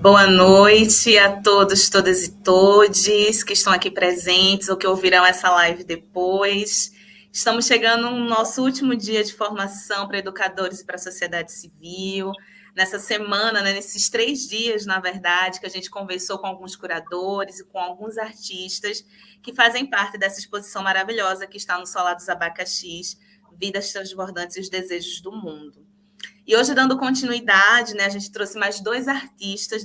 Boa noite a todos, todas e todes que estão aqui presentes ou que ouvirão essa live depois. Estamos chegando no nosso último dia de formação para educadores e para a sociedade civil. Nessa semana, né, nesses 3 dias, na verdade, que a gente conversou com alguns curadores e com alguns artistas que fazem parte dessa exposição maravilhosa que está no Solar dos Abacaxis, Vidas Transbordantes e os Desejos do Mundo. E hoje, dando continuidade, né, a gente trouxe mais 2 artistas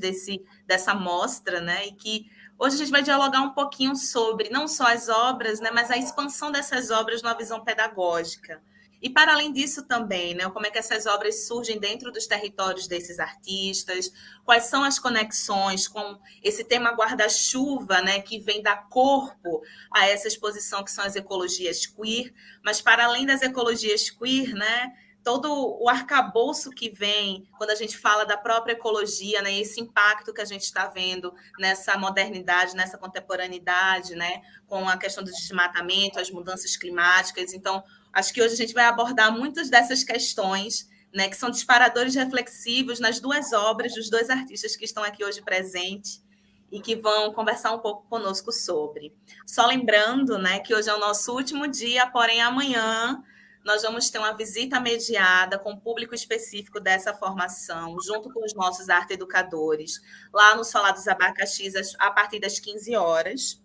dessa mostra, né, e que hoje a gente vai dialogar um pouquinho sobre não só as obras, né, mas a expansão dessas obras numa visão pedagógica. E, para além disso, também, né, como é que essas obras surgem dentro dos territórios desses artistas, quais são as conexões com esse tema guarda-chuva, né, que vem dar corpo a essa exposição, que são as ecologias queer, mas, para além das ecologias queer, né, todo o arcabouço que vem quando a gente fala da própria ecologia, né, esse impacto que a gente está vendo nessa modernidade, nessa contemporaneidade, né, com a questão do desmatamento, as mudanças climáticas. Então, acho que hoje a gente vai abordar muitas dessas questões, né, que são disparadores reflexivos nas 2 obras dos 2 artistas que estão aqui hoje presentes e que vão conversar um pouco conosco sobre. Só lembrando, né, que hoje é o nosso último dia, porém amanhã nós vamos ter uma visita mediada com o público específico dessa formação, junto com os nossos arte-educadores, lá no Solar dos Abacaxis, a partir das 15 horas.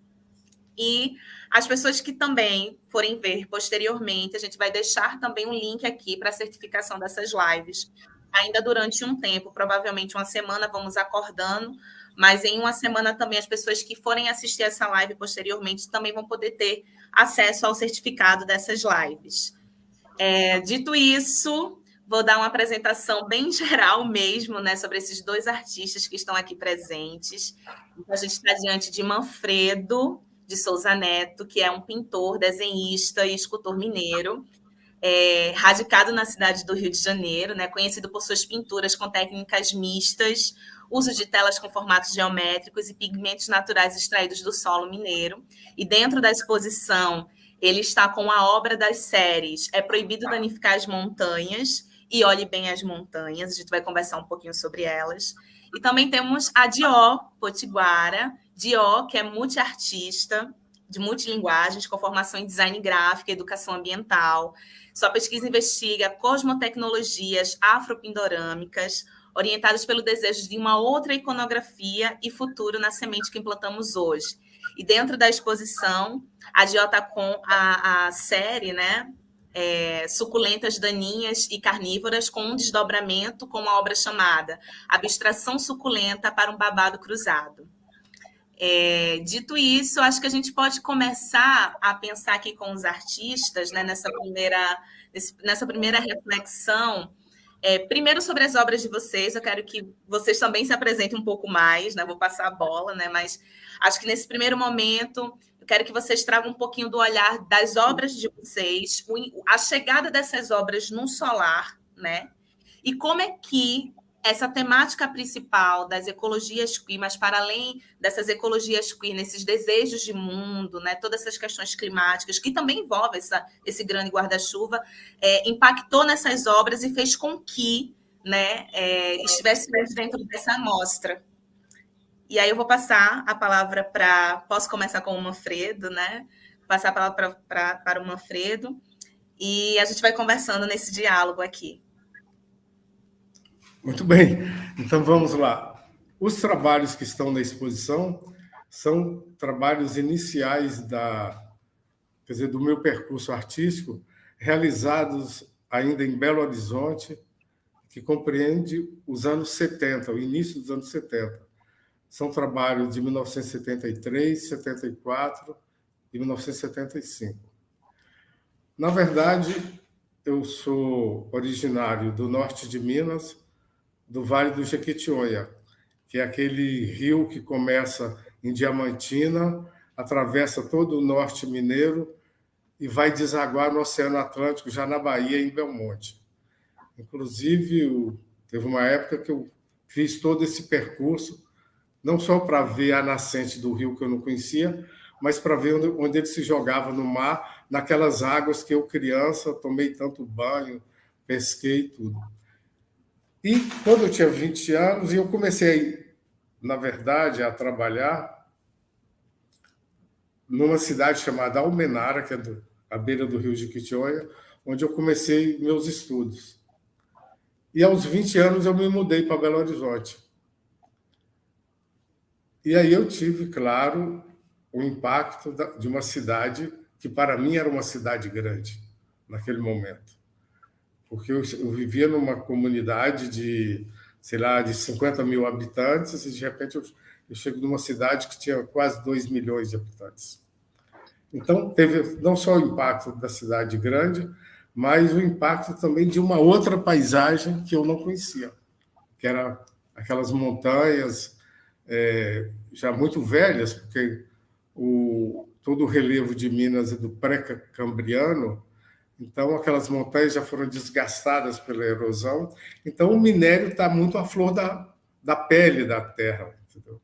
E as pessoas que também forem ver posteriormente, a gente vai deixar também um link aqui para a certificação dessas lives, ainda durante um tempo, provavelmente uma semana, vamos acordando, mas em uma semana também as pessoas que forem assistir essa live posteriormente também vão poder ter acesso ao certificado dessas lives. Dito isso, vou dar uma apresentação bem geral mesmo, né, sobre esses 2 artistas que estão aqui presentes. Então, a gente está diante de Manfredo de Souza Neto, que é um pintor, desenhista e escultor mineiro, radicado na cidade do Rio de Janeiro, né, conhecido por suas pinturas com técnicas mistas, uso de telas com formatos geométricos e pigmentos naturais extraídos do solo mineiro. E dentro da exposição, ele está com a obra das séries É Proibido Danificar as Montanhas e Olhe Bem as Montanhas. A gente vai conversar um pouquinho sobre elas. E também temos a Dió Potiguara. Dió, que é multiartista, de multilinguagens, com formação em design gráfico e educação ambiental. Sua pesquisa investiga cosmotecnologias afropindorâmicas, orientadas pelo desejo de uma outra iconografia e futuro na semente que implantamos hoje. E dentro da exposição, a Dió está com a série, né? Suculentas daninhas e carnívoras, com um desdobramento com uma obra chamada Abstração Suculenta para um Babado Cruzado. Dito isso, acho que a gente pode começar a pensar aqui com os artistas, né, nessa primeira reflexão. Primeiro, sobre as obras de vocês, eu quero que vocês também se apresentem um pouco mais, né? Vou passar a bola, né? Mas acho que nesse primeiro momento eu quero que vocês tragam um pouquinho do olhar das obras de vocês, a chegada dessas obras num solar, né? E como é que essa temática principal das ecologias queer, mas para além dessas ecologias queer, nesses desejos de mundo, né, todas essas questões climáticas, que também envolvem esse grande guarda-chuva, impactou nessas obras e fez com que, né, estivéssemos dentro dessa amostra. E aí eu vou passar a palavra para... Posso começar com o Manfredo, né? Passar a palavra para o Manfredo, e a gente vai conversando nesse diálogo aqui. Muito bem, então vamos lá. Os trabalhos que estão na exposição são trabalhos iniciais do meu percurso artístico, realizados ainda em Belo Horizonte, que compreende os anos 70, o início dos anos 70. São trabalhos de 1973, 74 e 1975. Na verdade, eu sou originário do norte de Minas, do Vale do Jequitinhonha, que é aquele rio que começa em Diamantina, atravessa todo o norte mineiro e vai desaguar no Oceano Atlântico, já na Bahia, em Belmonte. Inclusive, teve uma época que eu fiz todo esse percurso, não só para ver a nascente do rio que eu não conhecia, mas para ver onde ele se jogava no mar, naquelas águas que eu, criança, tomei tanto banho, pesquei tudo. E quando eu tinha 20 anos, eu comecei na verdade, a trabalhar numa cidade chamada Almenara, que é à beira do rio Jequitinhonha, onde eu comecei meus estudos. E aos 20 anos eu me mudei para Belo Horizonte. E aí eu tive, claro, o impacto de uma cidade que para mim era uma cidade grande naquele momento. Porque eu vivia numa comunidade de, sei lá, de 50 mil habitantes e de repente eu chego numa cidade que tinha quase 2 milhões de habitantes. Então, teve não só o impacto da cidade grande, mas o impacto também de uma outra paisagem que eu não conhecia, que era aquelas montanhas já muito velhas, porque todo o relevo de Minas é do pré-cambriano, então aquelas montanhas já foram desgastadas pela erosão, então o minério está muito à flor da pele da terra. Entendeu?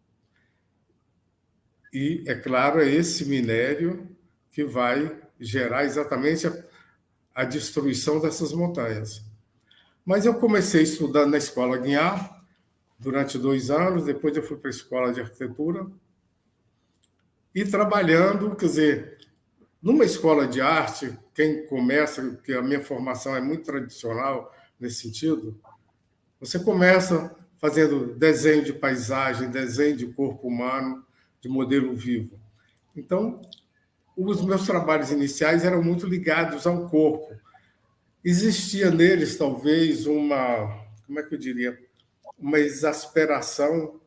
E, é claro, é esse minério que vai gerar exatamente a destruição dessas montanhas. Mas eu comecei estudando na Escola Guiar durante 2 anos, depois eu fui para a Escola de Arquitetura e trabalhando, quer dizer, numa escola de arte, quem começa, porque a minha formação é muito tradicional nesse sentido, você começa fazendo desenho de paisagem, desenho de corpo humano, de modelo vivo. Então, os meus trabalhos iniciais eram muito ligados ao corpo. Existia neles, talvez, como é que eu diria, uma exasperação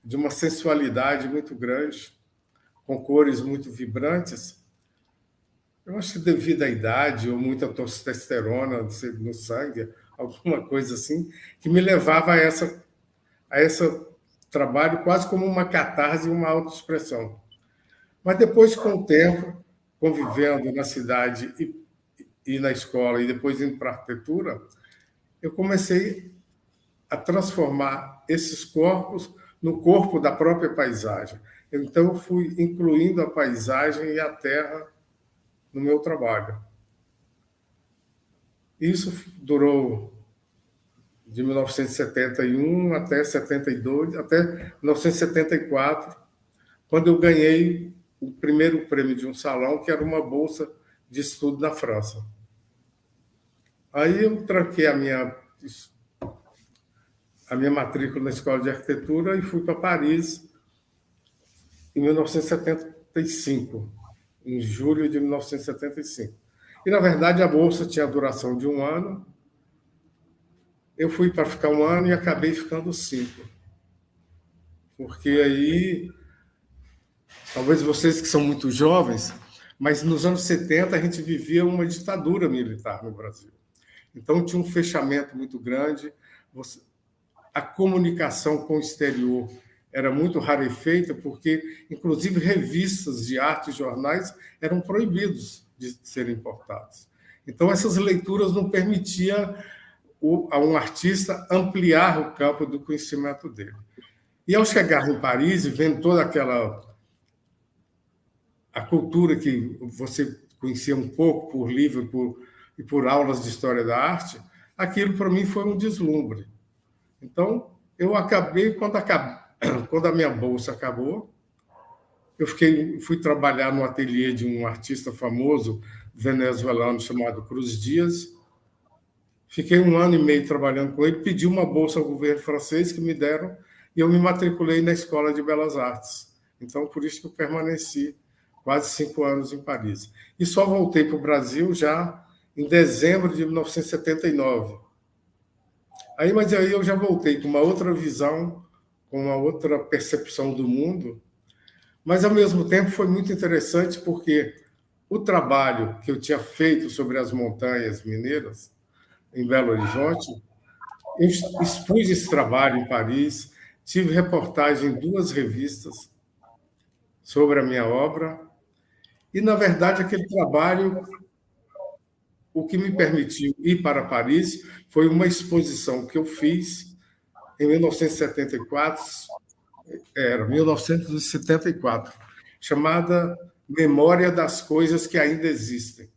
de uma sensualidade muito grande, com cores muito vibrantes. Eu acho que devido à idade ou muita testosterona no sangue, alguma coisa assim, que me levava a esse trabalho quase como uma catarse e uma autoexpressão. Mas depois, com o tempo, convivendo na cidade e na escola, e depois indo para a arquitetura, eu comecei a transformar esses corpos no corpo da própria paisagem. Então, eu fui incluindo a paisagem e a terra no meu trabalho. Isso durou de 1971 até 72, até 1974, quando eu ganhei o primeiro prêmio de um salão, que era uma bolsa de estudo na França. Aí eu tranquei a minha matrícula na Escola de Arquitetura e fui para Paris em 1975, em julho de 1975. E, na verdade, a bolsa tinha a duração de 1 ano. Eu fui para ficar 1 ano e acabei ficando 5. Porque aí, talvez vocês que são muito jovens, mas nos anos 70 a gente vivia uma ditadura militar no Brasil. Então tinha um fechamento muito grande, a comunicação com o exterior era muito rarefeita, porque, inclusive, revistas de arte e jornais eram proibidos de serem importados. Então, essas leituras não permitiam a um artista ampliar o campo do conhecimento dele. E, ao chegar em Paris e vendo toda a cultura que você conhecia um pouco por livro e por aulas de história da arte, aquilo, para mim, foi um deslumbre. Então, eu acabei, quando a minha bolsa acabou, eu fui trabalhar no ateliê de um artista famoso venezuelano chamado Cruz Dias. Fiquei 1 ano e meio trabalhando com ele, pedi uma bolsa ao governo francês que me deram e eu me matriculei na Escola de Belas Artes. Então, por isso que eu permaneci quase 5 anos em Paris. E só voltei para o Brasil já em dezembro de 1979. Mas aí eu já voltei com uma outra visão, com uma outra percepção do mundo, mas, ao mesmo tempo, foi muito interessante porque o trabalho que eu tinha feito sobre as montanhas mineiras, em Belo Horizonte, eu expus esse trabalho em Paris, tive reportagem em 2 revistas sobre a minha obra, e, na verdade, aquele trabalho, o que me permitiu ir para Paris foi uma exposição que eu fiz em 1974, chamada Memória das Coisas que Ainda Existem.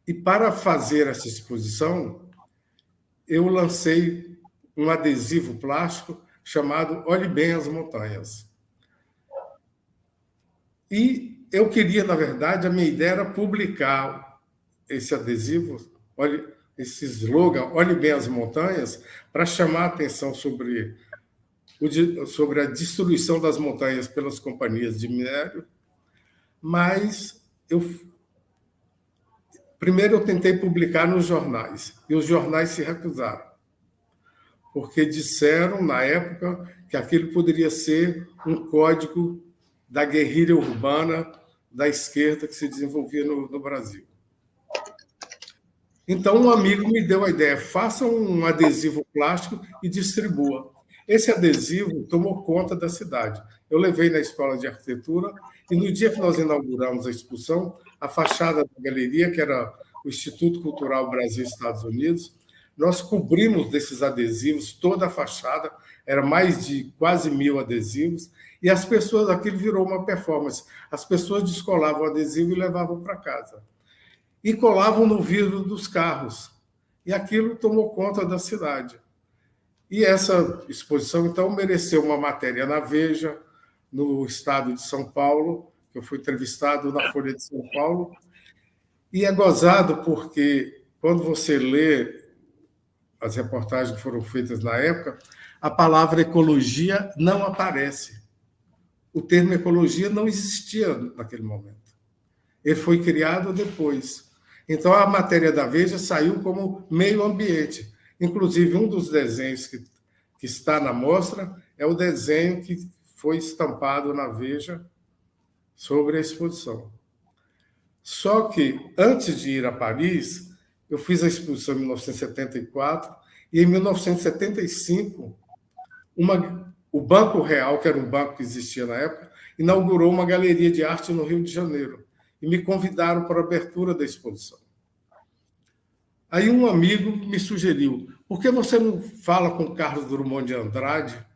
E, para fazer essa exposição, eu lancei um adesivo plástico chamado Olhe Bem as Montanhas. E eu queria, na verdade, a minha ideia era publicar esse adesivo, esse slogan, Olhe Bem as Montanhas, para chamar a atenção sobre a destruição das montanhas pelas companhias de minério, mas primeiro eu tentei publicar nos jornais, e os jornais se recusaram, porque disseram, na época, que aquilo poderia ser um código da guerrilha urbana da esquerda que se desenvolvia no Brasil. Então, um amigo me deu a ideia, faça um adesivo plástico e distribua. Esse adesivo tomou conta da cidade. Eu levei na Escola de Arquitetura e no dia que nós inauguramos a exposição, a fachada da galeria, que era o Instituto Cultural Brasil-Estados Unidos, nós cobrimos desses adesivos toda a fachada, era mais de quase 1.000 adesivos, e as pessoas, aquilo virou uma performance. As pessoas descolavam o adesivo e levavam para casa. E colavam no vidro dos carros. E aquilo tomou conta da cidade. E essa exposição, então, mereceu uma matéria na Veja, no estado de São Paulo, que eu fui entrevistado na Folha de São Paulo. E é gozado porque, quando você lê as reportagens que foram feitas na época, a palavra ecologia não aparece. O termo ecologia não existia naquele momento. Ele foi criado depois. Então, a matéria da Veja saiu como meio ambiente. Inclusive, um dos desenhos que está na mostra é o desenho que foi estampado na Veja sobre a exposição. Só que, antes de ir a Paris, eu fiz a exposição em 1974 e, em 1975, o Banco Real, que era um banco que existia na época, inaugurou uma galeria de arte no Rio de Janeiro e me convidaram para a abertura da exposição. Aí um amigo me sugeriu, por que você não fala com Carlos Drummond de Andrade?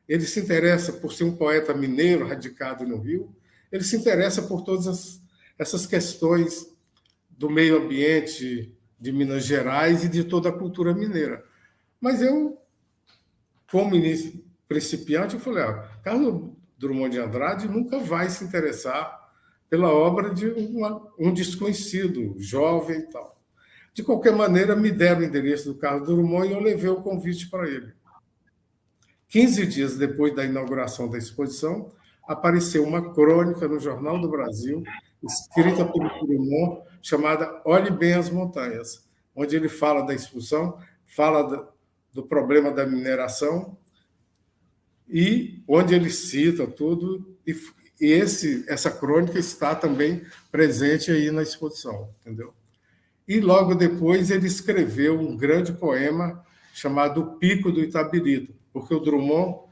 Ele se interessa por ser um poeta mineiro radicado no Rio, ele se interessa por todas essas questões do meio ambiente de Minas Gerais e de toda a cultura mineira. Mas eu, como principiante, eu falei, Carlos Drummond de Andrade nunca vai se interessar pela obra de um desconhecido, jovem e tal. De qualquer maneira, me deram o endereço do Carlos Drummond e eu levei o convite para ele. 15 dias depois da inauguração da exposição, apareceu uma crônica no Jornal do Brasil, escrita pelo Drummond, chamada Olhe Bem as Montanhas, onde ele fala da exposição, fala do problema da mineração, e onde ele cita tudo, e essa crônica está também presente aí na exposição, entendeu? E logo depois ele escreveu um grande poema chamado O Pico do Itabirito, porque o Drummond,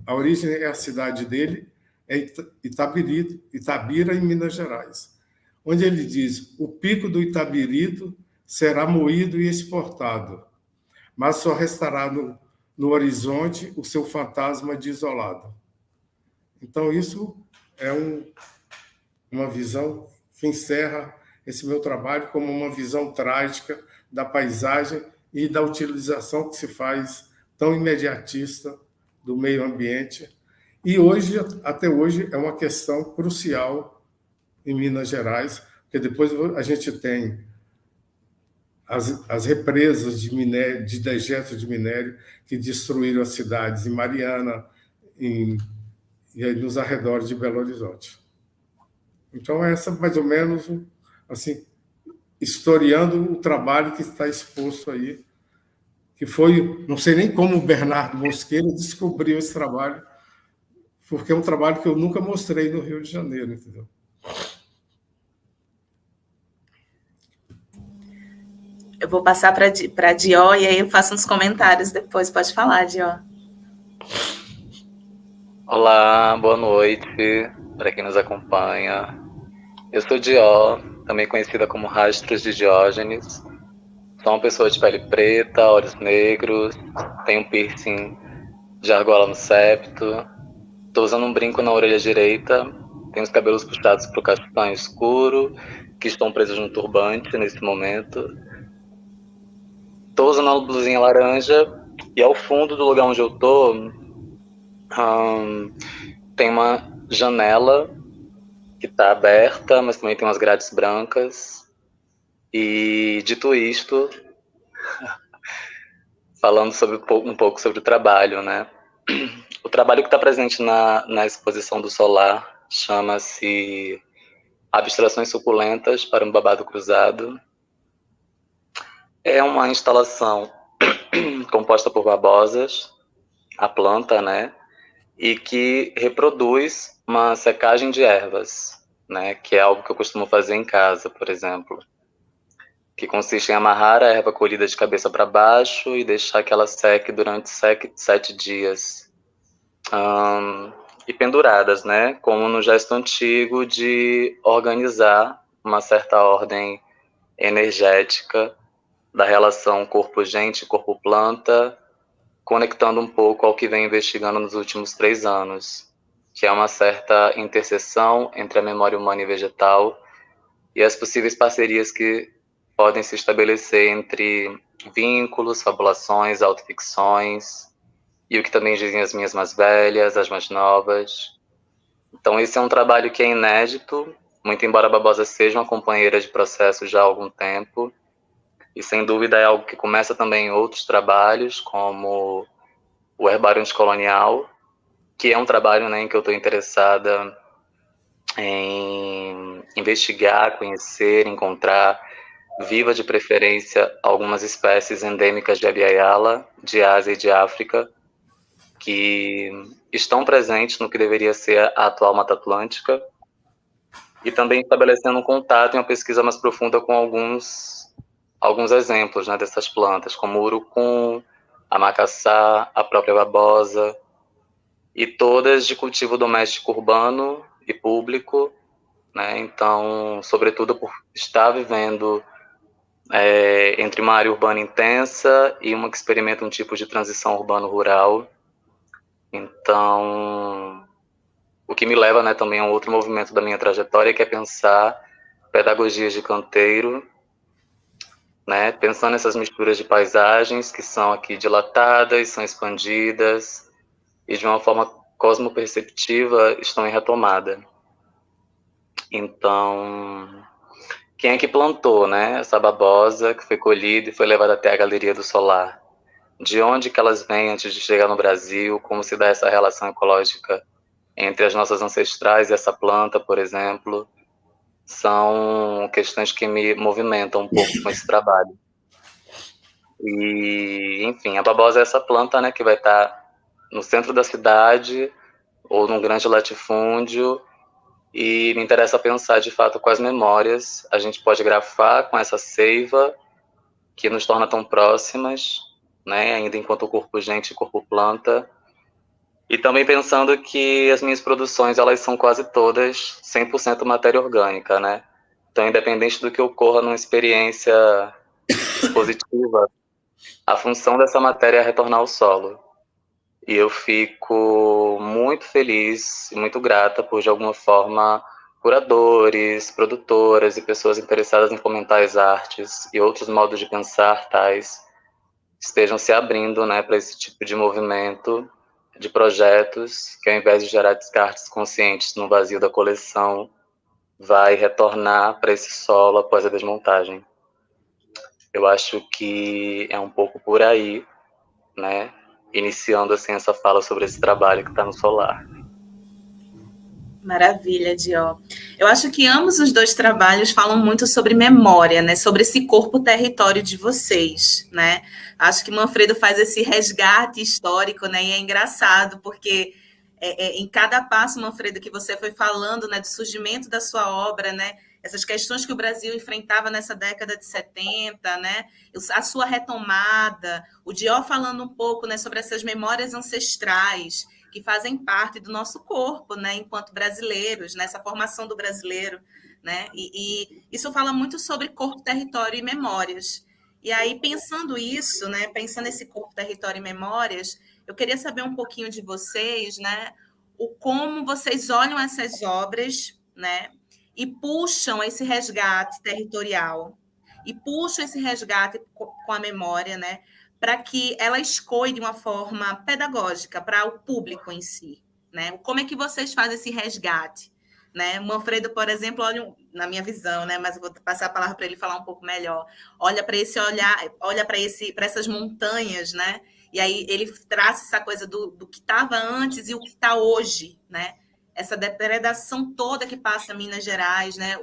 a origem é a cidade dele, é Itabira, em Minas Gerais, onde ele diz: o pico do Itabirito será moído e exportado, mas só restará no horizonte o seu fantasma de isolado. Então, isso é uma visão que encerra esse meu trabalho como uma visão trágica da paisagem e da utilização que se faz tão imediatista do meio ambiente. E hoje, até hoje, é uma questão crucial em Minas Gerais, porque depois a gente tem as represas de minério, de dejetos de minério que destruíram as cidades em Mariana e nos arredores de Belo Horizonte. Então, essa mais ou menos, assim, historiando o trabalho que está exposto aí, que foi, não sei nem como o Bernardo Mosqueira descobriu esse trabalho, porque é um trabalho que eu nunca mostrei no Rio de Janeiro, entendeu? Eu vou passar para a Dió e aí eu faço uns comentários depois. Pode falar, Dió. Olá, boa noite para quem nos acompanha. Eu sou Dió, também conhecida como Rastros de Diógenes. Sou uma pessoa de pele preta, olhos negros, tenho um piercing de argola no septo, estou usando um brinco na orelha direita, tenho os cabelos puxados para o castanho escuro, que estão presos no turbante nesse momento. Estou usando uma blusinha laranja E ao fundo do lugar onde eu tô, tem uma janela que está aberta, mas também tem umas grades brancas. E dito isto, falando um pouco sobre o trabalho, né? O trabalho que está presente na exposição do Solar chama-se Abstrações Suculentas para um Babado Cruzado. É uma instalação composta por babosas, a planta, né? E que reproduz uma secagem de ervas, né? Que é algo que eu costumo fazer em casa, por exemplo. Que consiste em amarrar a erva colhida de cabeça para baixo e deixar que ela seque durante 7 dias. E penduradas, né? Como no gesto antigo de organizar uma certa ordem energética da relação corpo-gente, corpo-planta, conectando um pouco ao que vem investigando nos últimos 3 anos, que é uma certa interseção entre a memória humana e vegetal e as possíveis parcerias que podem se estabelecer entre vínculos, fabulações, autoficções, e o que também dizem as minhas mais velhas, as mais novas. Então esse é um trabalho que é inédito, muito embora a Babosa seja uma companheira de processo já há algum tempo, e sem dúvida é algo que começa também em outros trabalhos, como o Herbário Anticolonial, que é um trabalho, né, em que eu estou interessada em investigar, conhecer, encontrar, viva de preferência, algumas espécies endêmicas de Abiyala, de Ásia e de África, que estão presentes no que deveria ser a atual Mata Atlântica, e também estabelecendo um contato e uma pesquisa mais profunda com alguns exemplos, né, dessas plantas, como o urucum, a macaçá, a própria babosa, e todas de cultivo doméstico urbano e público, né? Então, sobretudo por estar vivendo entre uma área urbana intensa e uma que experimenta um tipo de transição urbano-rural. Então, o que me leva, né, também a um outro movimento da minha trajetória, que é pensar pedagogias de canteiro, né, pensando nessas misturas de paisagens que são aqui dilatadas, são expandidas e de uma forma cosmoperceptiva estão em retomada. Então, quem é que plantou, né, essa babosa que foi colhida e foi levada até a Galeria do Solar? De onde que elas vêm antes de chegar no Brasil? Como se dá essa relação ecológica entre as nossas ancestrais e essa planta, por exemplo? São questões que me movimentam um pouco com esse trabalho. E, enfim, a babosa é essa planta, né, que vai estar no centro da cidade ou num grande latifúndio, e me interessa pensar, de fato, quais memórias a gente pode grafar com essa seiva que nos torna tão próximas, né, ainda enquanto corpo gente e corpo planta, e também pensando que as minhas produções, elas são quase todas 100% matéria orgânica, né, então independente do que ocorra numa experiência expositiva, a função dessa matéria é retornar ao solo. E eu fico muito feliz e muito grata por, de alguma forma, curadores, produtoras e pessoas interessadas em fomentar as artes e outros modos de pensar tais estejam se abrindo, né, para esse tipo de movimento, de projetos que, ao invés de gerar descartes conscientes no vazio da coleção, vai retornar para esse solo após a desmontagem. Eu acho que é um pouco por aí, né, iniciando assim essa fala sobre esse trabalho que está no Solar. Maravilha, Dio. Eu acho que ambos os dois trabalhos falam muito sobre memória, né? Sobre esse corpo território de vocês, né? Acho que Manfredo faz esse resgate histórico, né? E é engraçado, porque em cada passo, Manfredo, que você foi falando, né, do surgimento da sua obra, né? Essas questões que o Brasil enfrentava nessa década de 70, né? A sua retomada, o Dio falando um pouco, né, sobre essas memórias ancestrais que fazem parte do nosso corpo, né, enquanto brasileiros, nessa formação do brasileiro, né? E isso fala muito sobre corpo, território e memórias. E aí, pensando isso, né, pensando nesse corpo, território e memórias, eu queria saber um pouquinho de vocês, né, o como vocês olham essas obras, né, e puxam esse resgate territorial, e puxam esse resgate com a memória, né, para que ela escolha de uma forma pedagógica para o público em si, né? Como é que vocês fazem esse resgate? Né? Manfredo, por exemplo, olha, na minha visão, né? Mas eu vou passar a palavra para ele falar um pouco melhor. Olha para esse olhar, olha para essas montanhas, né? E aí ele traz essa coisa do que estava antes e o que está hoje, né? Essa depredação toda que passa em Minas Gerais, né?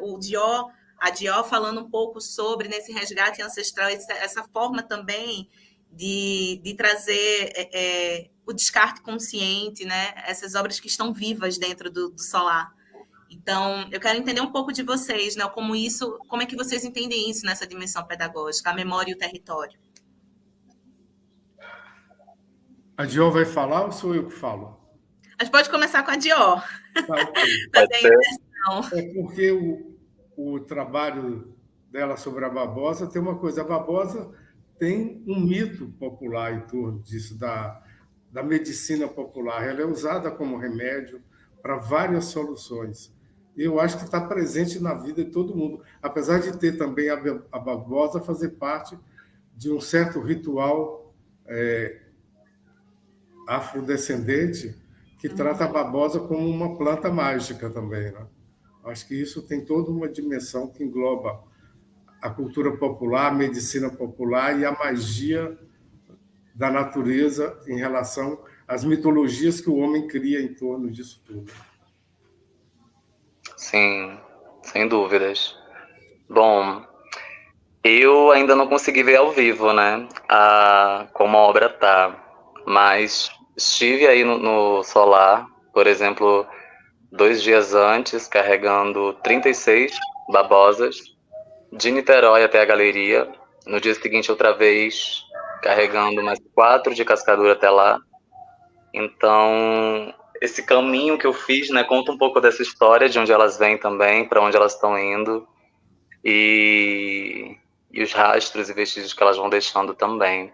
A Dió falando um pouco sobre nesse resgate ancestral, essa forma também de trazer o descarte consciente, né? Essas obras que estão vivas dentro do solar. Então, eu quero entender um pouco de vocês, né? Como é que vocês entendem isso nessa dimensão pedagógica, a memória e o território? A Dion vai falar ou sou eu que falo? A gente pode começar com a Dior. Tá, ok. É porque o trabalho dela sobre a babosa tem uma coisa. A babosa tem um mito popular em torno disso, da medicina popular. Ela é usada como remédio para várias soluções. E eu acho que está presente na vida de todo mundo, apesar de ter também a babosa fazer parte de um certo ritual afrodescendente que trata a babosa como uma planta mágica também, né? Acho que isso tem toda uma dimensão que engloba a cultura popular, a medicina popular e a magia da natureza em relação às mitologias que o homem cria em torno disso tudo. Sim, sem dúvidas. Bom, eu ainda não consegui ver ao vivo, né, como a obra tá, mas estive aí no Solar, por exemplo, 2 dias antes, carregando 36 babosas, de Niterói até a galeria. No dia seguinte, outra vez, carregando mais 4 de Cascadura até lá. Então, esse caminho que eu fiz, né, conta um pouco dessa história, de onde elas vêm também, para onde elas estão indo, e os rastros e vestígios que elas vão deixando também.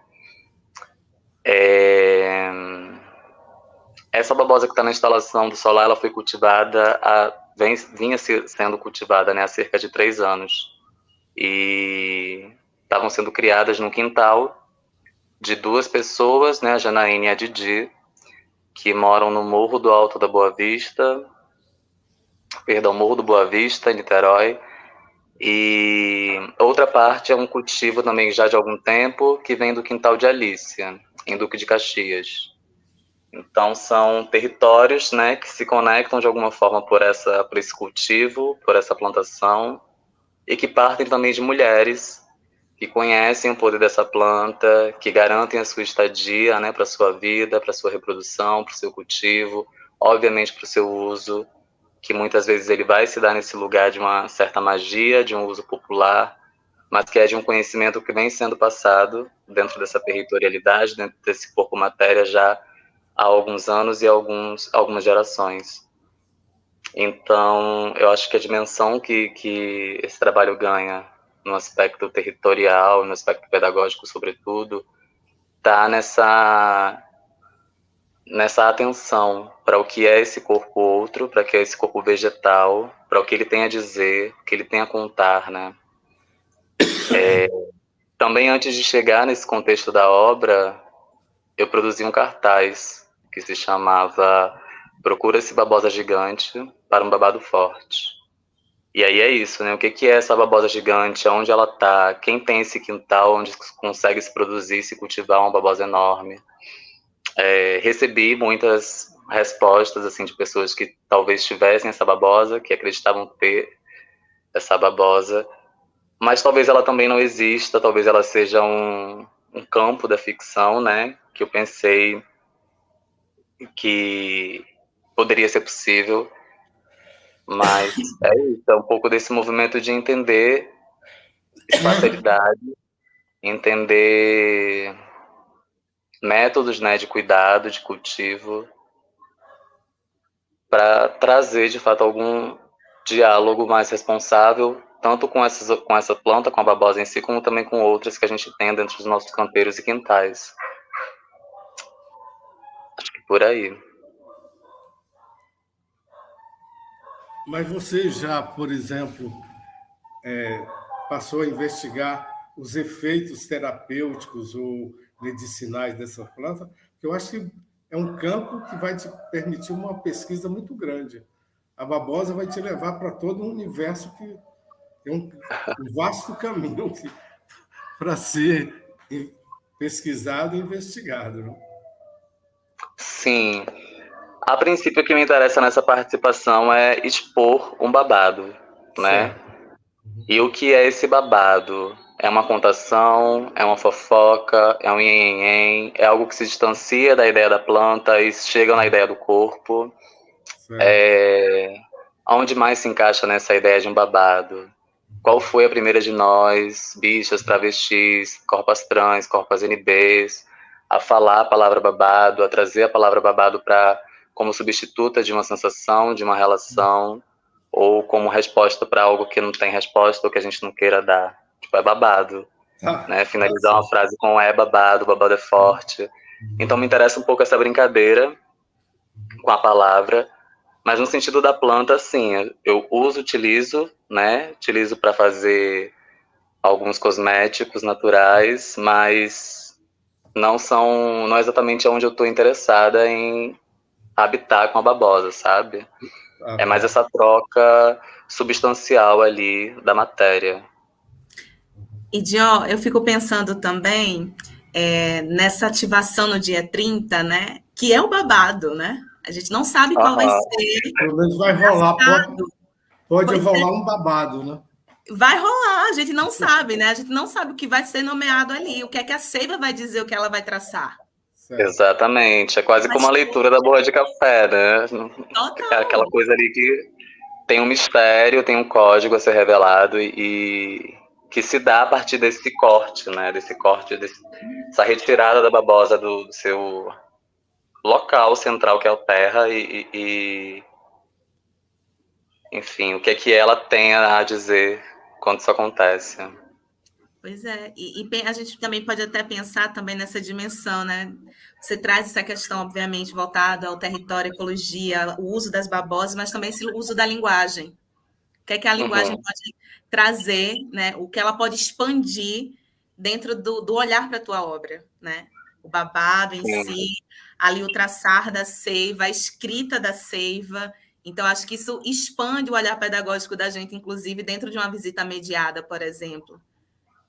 Essa babosa que está na instalação do Solar, ela foi cultivada, vinha sendo cultivada, né, há cerca de 3 anos. E estavam sendo criadas no quintal de 2 pessoas, né, a Janaína e a Didi, que moram no Morro do Alto da Boa Vista, Morro do Boa Vista, em Niterói. E outra parte é um cultivo também já de algum tempo, que vem do quintal de Alícia, em Duque de Caxias. Então são territórios, né, que se conectam de alguma forma por esse cultivo, por essa plantação, e que partem também de mulheres que conhecem o poder dessa planta, que garantem a sua estadia, né, para a sua vida, para a sua reprodução, para o seu cultivo, obviamente para o seu uso, que muitas vezes ele vai se dar nesse lugar de uma certa magia, de um uso popular, mas que é de um conhecimento que vem sendo passado dentro dessa territorialidade, dentro desse corpo matéria já há alguns anos e algumas gerações. Então, eu acho que a dimensão que esse trabalho ganha no aspecto territorial, no aspecto pedagógico, sobretudo, está nessa atenção para o que é esse corpo outro, para o que é esse corpo vegetal, para o que ele tem a dizer, o que ele tem a contar, né? Também antes de chegar nesse contexto da obra, eu produzi um cartaz que se chamava Procura-se Babosa Gigante para um Babado Forte. E aí é isso, né? O que é essa babosa gigante? Onde ela tá? Quem tem esse quintal onde consegue se produzir, se cultivar uma babosa enorme? Recebi muitas respostas assim de pessoas que talvez tivessem essa babosa, que acreditavam ter essa babosa, mas talvez ela também não exista, talvez ela seja um campo da ficção, né? Que eu pensei que poderia ser possível, mas é isso, é um pouco desse movimento de entender espacialidade, entender métodos, né, de cuidado, de cultivo, para trazer, de fato, algum diálogo mais responsável, tanto com essa planta, com a babosa em si, como também com outras que a gente tem dentro dos nossos canteiros e quintais. Acho que por aí. Mas você já, por exemplo, passou a investigar os efeitos terapêuticos ou medicinais dessa planta, que eu acho que é um campo que vai te permitir uma pesquisa muito grande. A babosa vai te levar para todo um universo que é um vasto caminho para ser pesquisado e investigado. Né? Sim. A princípio, o que me interessa nessa participação é expor um babado, né? Certo. E o que é esse babado? É uma contação, é uma fofoca, é um nhenhenhen, é algo que se distancia da ideia da planta e chega na ideia do corpo. Onde mais se encaixa nessa ideia de um babado? Qual foi a primeira de nós, bichas, travestis, corpas trans, corpas NBs, a falar a palavra babado, a trazer a palavra babado como substituta de uma sensação, de uma relação, ou como resposta para algo que não tem resposta ou que a gente não queira dar? Tipo, é babado. Né? Finalizar uma frase com é babado, babado é forte. Então me interessa um pouco essa brincadeira com a palavra, mas no sentido da planta, sim, eu utilizo, né? Utilizo para fazer alguns cosméticos naturais, mas não é exatamente onde eu estou interessada em habitar com a babosa, sabe? É mais essa troca substancial ali da matéria. E, Dió, eu fico pensando também nessa ativação no dia 30, né? Que é o babado, né? A gente não sabe qual vai ser. Pelo menos vai rolar, pode rolar um babado, né? Vai rolar, a gente não sabe, né? A gente não sabe o que vai ser nomeado ali, o que é que a Seiva vai dizer, o que ela vai traçar. Certo. Exatamente, é quase como a leitura da borra de café, né? Total. Aquela coisa ali que tem um mistério, tem um código a ser revelado e que se dá a partir desse corte, né? Essa retirada da babosa do seu local central, que é a Terra, enfim, o que é que ela tem a dizer quando isso acontece. Pois é, e a gente também pode até pensar também nessa dimensão, né? Você traz essa questão, obviamente, voltada ao território, ecologia, o uso das babosas, mas também esse uso da linguagem. O que é que a linguagem pode trazer, né? O que ela pode expandir dentro do olhar para a tua obra, né? O babado em si, ali o traçar da seiva, a escrita da seiva. Então, acho que isso expande o olhar pedagógico da gente, inclusive dentro de uma visita mediada, por exemplo.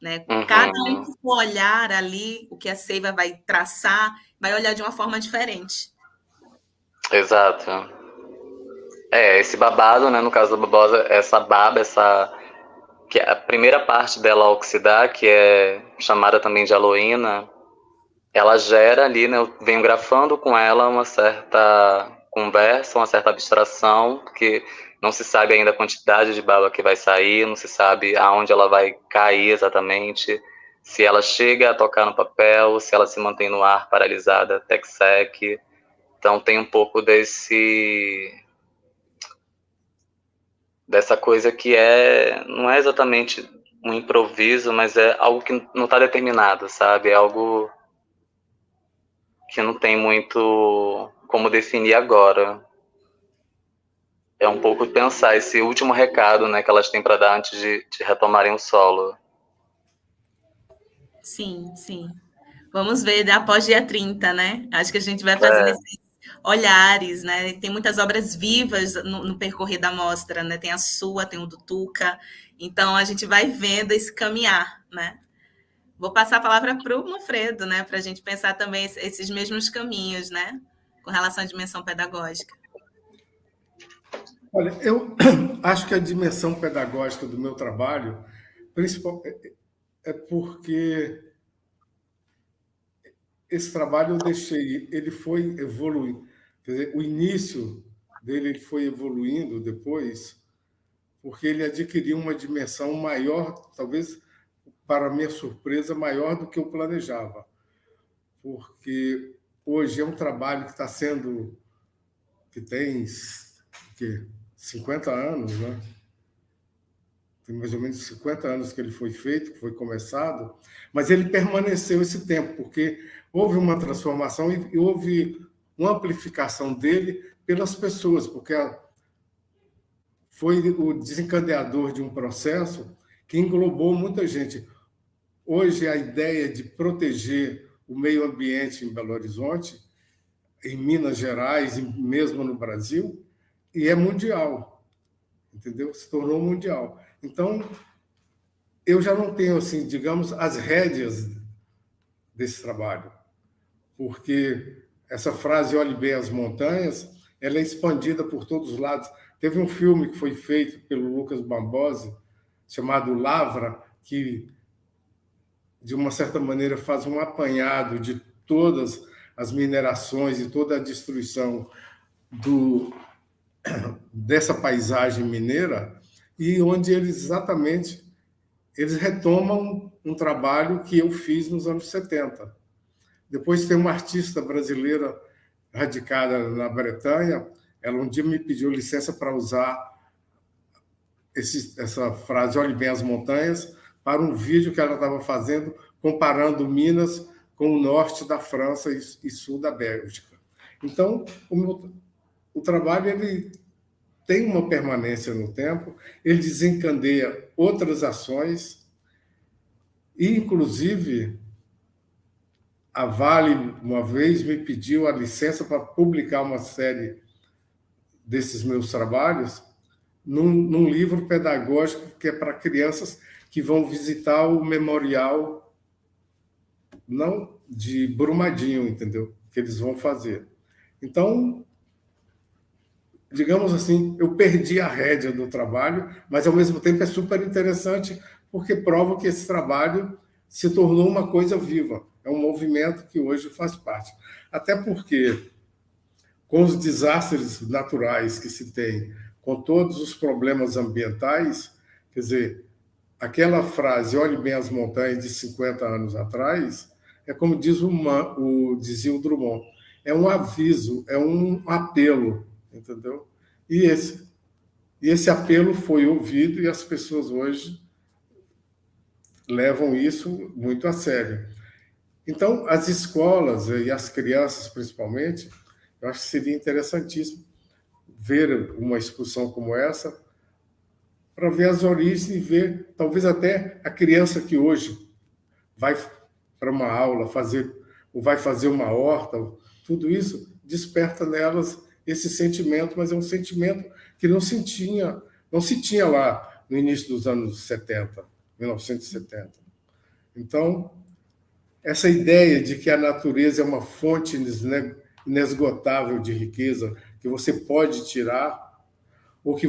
Né? Cada um que for olhar ali, o que a seiva vai traçar, vai olhar de uma forma diferente. Exato. Esse babado, né, no caso da babosa, essa baba, que é a primeira parte dela oxidar, que é chamada também de aloína, ela gera ali, né, eu venho grafando com ela uma certa conversa, uma certa abstração, porque não se sabe ainda a quantidade de baba que vai sair, não se sabe aonde ela vai cair exatamente, se ela chega a tocar no papel, se ela se mantém no ar paralisada até que seque. Então tem um pouco dessa coisa que não é exatamente um improviso, mas é algo que não está determinado, sabe? É algo que não tem muito como definir agora. É um pouco pensar esse último recado, né, que elas têm para dar antes de retomarem o solo. Sim, sim. Vamos ver após dia 30, né? Acho que a gente vai fazendo esses olhares, né? Tem muitas obras vivas no percorrer da mostra, né? Tem a sua, tem o do Tuca. Então, a gente vai vendo esse caminhar, né? Vou passar a palavra para o Manfredo, né? Para a gente pensar também esses mesmos caminhos, né? Com relação à dimensão pedagógica. Olha, eu acho que a dimensão pedagógica do meu trabalho, principalmente, é porque esse trabalho eu deixei, ele foi evoluindo. Quer dizer, o início dele ele foi evoluindo depois, porque ele adquiriu uma dimensão maior, talvez, para minha surpresa, maior do que eu planejava. Porque hoje é um trabalho que está sendo, que tem 50 anos, né? Tem mais ou menos 50 anos que ele foi feito, que foi começado, mas ele permaneceu esse tempo, porque houve uma transformação e houve uma amplificação dele pelas pessoas, porque foi o desencadeador de um processo que englobou muita gente. Hoje, a ideia de proteger o meio ambiente em Belo Horizonte, em Minas Gerais, e mesmo no Brasil, e é mundial, entendeu? Se tornou mundial. Então, eu já não tenho, assim, digamos, as rédeas desse trabalho, porque essa frase "olhe bem as montanhas", ela é expandida por todos os lados. Teve um filme que foi feito pelo Lucas Bambosi, chamado Lavra, que, de uma certa maneira, faz um apanhado de todas as minerações e toda a destruição dessa paisagem mineira, e onde eles retomam um trabalho que eu fiz nos anos 70. Depois tem uma artista brasileira radicada na Bretanha, ela um dia me pediu licença para usar essa frase "olhe bem as montanhas" para um vídeo que ela estava fazendo comparando Minas com o norte da França e sul da Bélgica. Então, o trabalho ele tem uma permanência no tempo, ele desencadeia outras ações, e, inclusive, a Vale, uma vez, me pediu a licença para publicar uma série desses meus trabalhos num livro pedagógico que é para crianças que vão visitar o memorial, não de Brumadinho, entendeu? Que eles vão fazer. Então, digamos assim, eu perdi a rédea do trabalho, mas, ao mesmo tempo, é super interessante porque prova que esse trabalho se tornou uma coisa viva. É um movimento que hoje faz parte. Até porque, com os desastres naturais que se tem, com todos os problemas ambientais, quer dizer, aquela frase "olhe bem as montanhas" de 50 anos atrás, é como dizia o Drummond, é um aviso, é um apelo, entendeu? E esse apelo foi ouvido, e as pessoas hoje levam isso muito a sério. Então, as escolas e as crianças, principalmente, eu acho que seria interessantíssimo ver uma exposição como essa, para ver as origens e ver, talvez até a criança que hoje vai para uma aula ou vai fazer uma horta, tudo isso desperta nelas esse sentimento, mas é um sentimento que não se tinha lá no início dos anos 70, 1970. Então, essa ideia de que a natureza é uma fonte inesgotável de riqueza que você pode tirar, ou que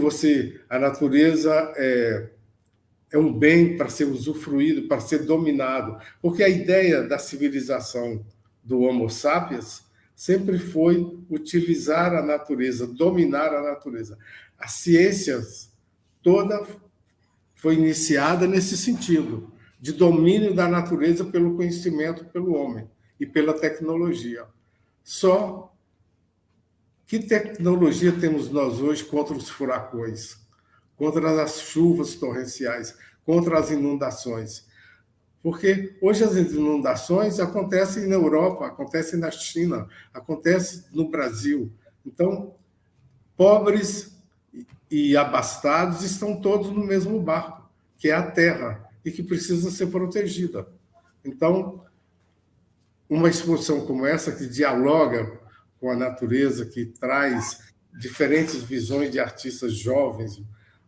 a natureza é um bem para ser usufruído, para ser dominado, porque a ideia da civilização do Homo sapiens sempre foi utilizar a natureza, dominar a natureza. A ciência toda foi iniciada nesse sentido, de domínio da natureza pelo conhecimento, pelo homem e pela tecnologia. Só que tecnologia temos nós hoje contra os furacões, contra as chuvas torrenciais, contra as inundações? Porque hoje as inundações acontecem na Europa, acontecem na China, acontecem no Brasil. Então, pobres e abastados estão todos no mesmo barco, que é a terra, e que precisa ser protegida. Então, uma exposição como essa, que dialoga com a natureza, que traz diferentes visões de artistas jovens,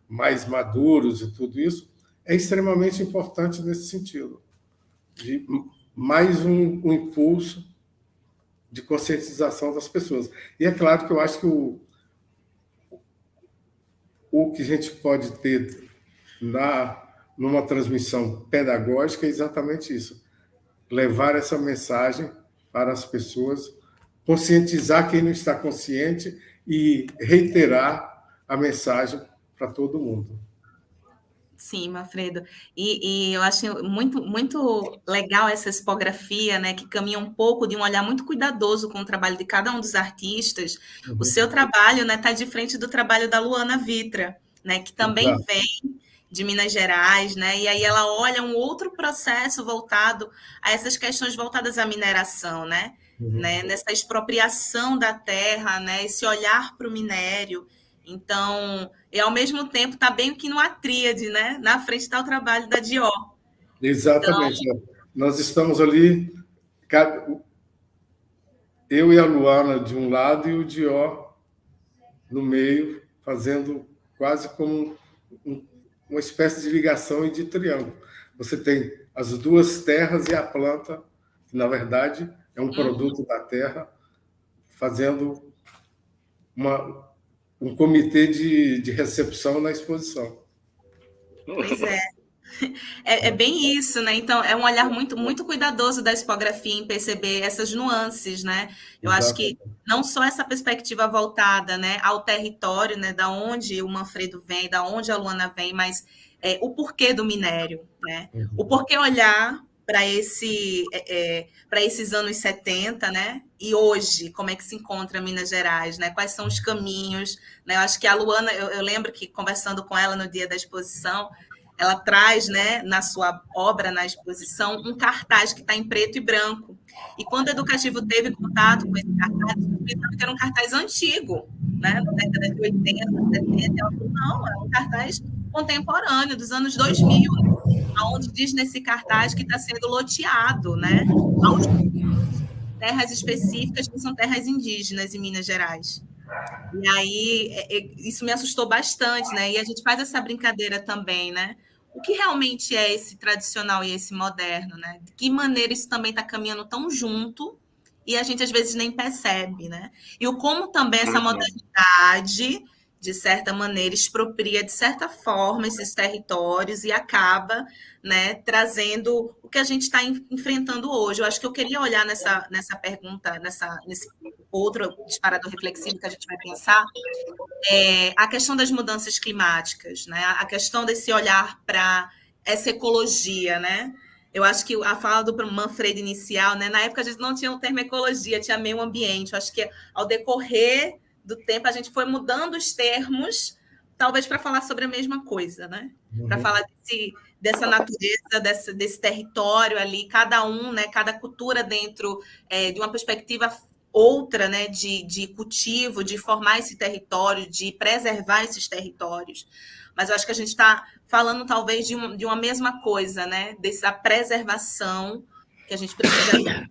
mais maduros e tudo isso, é extremamente importante nesse sentido. De mais um impulso de conscientização das pessoas. E é claro que eu acho que o que a gente pode ter numa transmissão pedagógica é exatamente isso: levar essa mensagem para as pessoas, conscientizar quem não está consciente e reiterar a mensagem para todo mundo. Sim, Manfredo. E eu acho muito, muito legal essa expografia, né, que caminha um pouco de um olhar muito cuidadoso com o trabalho de cada um dos artistas. O seu trabalho, né, está de frente do trabalho da Luana Vitra, né, que também vem de Minas Gerais, né, e aí ela olha um outro processo voltado a essas questões voltadas à mineração, né, nessa expropriação da terra, né, esse olhar para o minério. Então, e ao mesmo tempo está bem que numa tríade, né? Na frente está o trabalho da Dior. Exatamente. Então, nós estamos ali eu e a Luana de um lado e o Dió no meio, fazendo quase como uma espécie de ligação e de triângulo. Você tem as duas terras e a planta, que na verdade é um produto da terra, fazendo um comitê de recepção na exposição. Pois é. É bem isso, né? Então, é um olhar muito, muito cuidadoso da expografia em perceber essas nuances, né? Eu acho que não só essa perspectiva voltada, né, ao território, né, da onde o Manfredo vem, da onde a Luana vem, mas o porquê do minério, né? O porquê olhar para esses anos 70, né? E hoje, como é que se encontra Minas Gerais, né? Quais são os caminhos, né? Eu acho que a Luana, eu lembro que conversando com ela no dia da exposição, ela traz, né, na sua obra, na exposição, um cartaz que está em preto e branco. E quando o Educativo teve contato com esse cartaz, eu pensava que era um cartaz antigo, né, na década de 80, 70. Ela falou, não, é um cartaz contemporâneo, dos anos 2000, onde diz nesse cartaz que está sendo loteado, né, terras específicas que são terras indígenas em Minas Gerais. E aí, isso me assustou bastante, né? E a gente faz essa brincadeira também, né? O que realmente é esse tradicional e esse moderno, né? De que maneira isso também está caminhando tão junto e a gente às vezes nem percebe, né? E o como também essa modernidade, de certa maneira, expropria de certa forma esses territórios e acaba, né, trazendo o que a gente está enfrentando hoje. Eu acho que eu queria olhar nessa pergunta, nesse outro disparador reflexivo que a gente vai pensar, a questão das mudanças climáticas, né? A questão desse olhar para essa ecologia, né? Eu acho que a fala do Manfredo inicial, né? Na época a gente não tinha o termo ecologia, tinha meio ambiente. Eu acho que ao decorrer do tempo a gente foi mudando os termos, talvez para falar sobre a mesma coisa, né? Para falar dessa natureza, desse território ali, cada um, né? Cada cultura dentro de uma perspectiva outra, né, de cultivo, de formar esse território, de preservar esses territórios. Mas eu acho que a gente está falando talvez de uma mesma coisa, né, dessa preservação que a gente precisa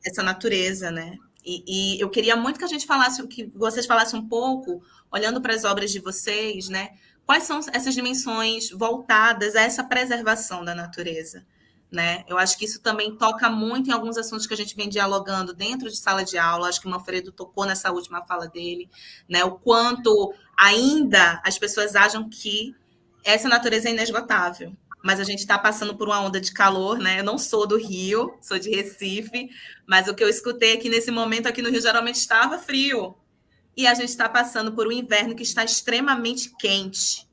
essa natureza, né? E eu queria muito que a gente falasse, que vocês falassem um pouco, olhando para as obras de vocês, né? Quais são essas dimensões voltadas a essa preservação da natureza? Né? Eu acho que isso também toca muito em alguns assuntos que a gente vem dialogando dentro de sala de aula. Acho que o Manfredo tocou nessa última fala dele, né? O quanto ainda as pessoas acham que essa natureza é inesgotável. Mas a gente está passando por uma onda de calor, né? Eu não sou do Rio, sou de Recife, mas o que eu escutei aqui nesse momento aqui no Rio geralmente estava frio. E a gente está passando por um inverno que está extremamente quente.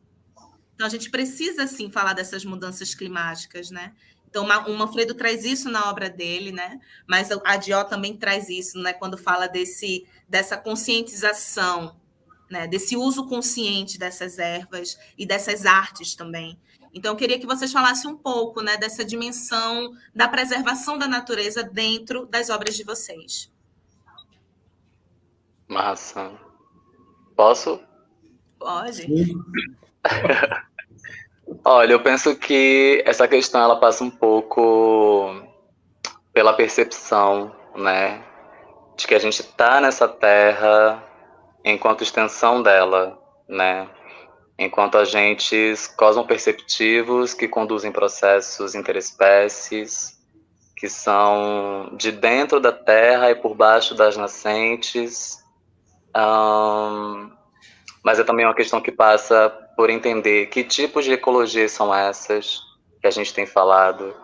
Então a gente precisa sim falar dessas mudanças climáticas, né? Então, o Manfredo traz isso na obra dele, né? Mas a Dió também traz isso, né? Quando fala dessa conscientização, né? Desse uso consciente dessas ervas e dessas artes também. Então, eu queria que vocês falassem um pouco, né? Dessa dimensão da preservação da natureza dentro das obras de vocês. Massa. Posso? Pode. Olha, eu penso que essa questão ela passa um pouco pela percepção, né, de que a gente está nessa terra enquanto extensão dela, né, enquanto agentes cosmoperceptivos que conduzem processos interespécies, que são de dentro da terra e por baixo das nascentes, mas é também uma questão que passa por entender que tipos de ecologias são essas que a gente tem falado,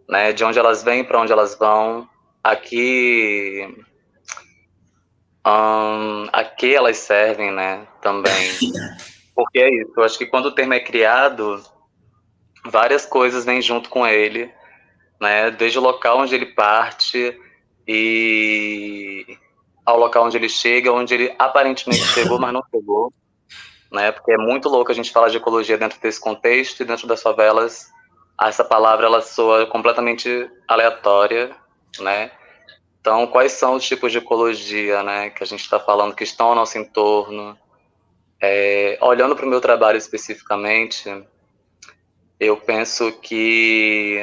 né? De onde elas vêm, para onde elas vão, aqui elas servem, né? Também, porque é isso. Eu acho que quando o termo é criado, várias coisas vêm junto com ele, né? Desde o local onde ele parte e ao local onde ele chega, onde ele aparentemente chegou, mas não chegou. Né? Porque é muito louco a gente falar de ecologia dentro desse contexto e dentro das favelas essa palavra ela soa completamente aleatória, né? Então, quais são os tipos de ecologia, né, que a gente está falando que estão ao nosso entorno? Olhando para o meu trabalho especificamente, eu penso que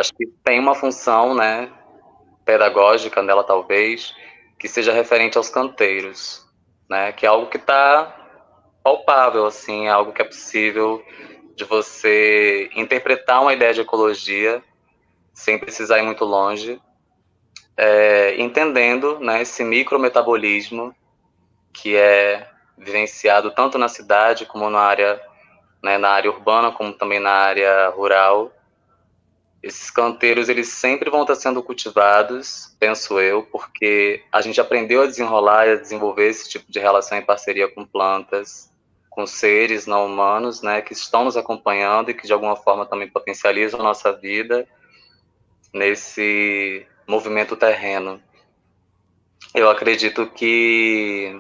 acho que tem uma função, né, pedagógica nela, talvez, que seja referente aos canteiros, né, que é algo que está palpável, assim, é algo que é possível de você interpretar uma ideia de ecologia sem precisar ir muito longe, entendendo, né, esse micrometabolismo que é vivenciado tanto na cidade como na área, né, na área urbana, como também na área rural. Esses canteiros, eles sempre vão estar sendo cultivados, penso eu, porque a gente aprendeu a desenrolar e a desenvolver esse tipo de relação em parceria com plantas, com seres não humanos, né, que estão nos acompanhando e que de alguma forma também potencializam a nossa vida nesse movimento terreno. Eu acredito que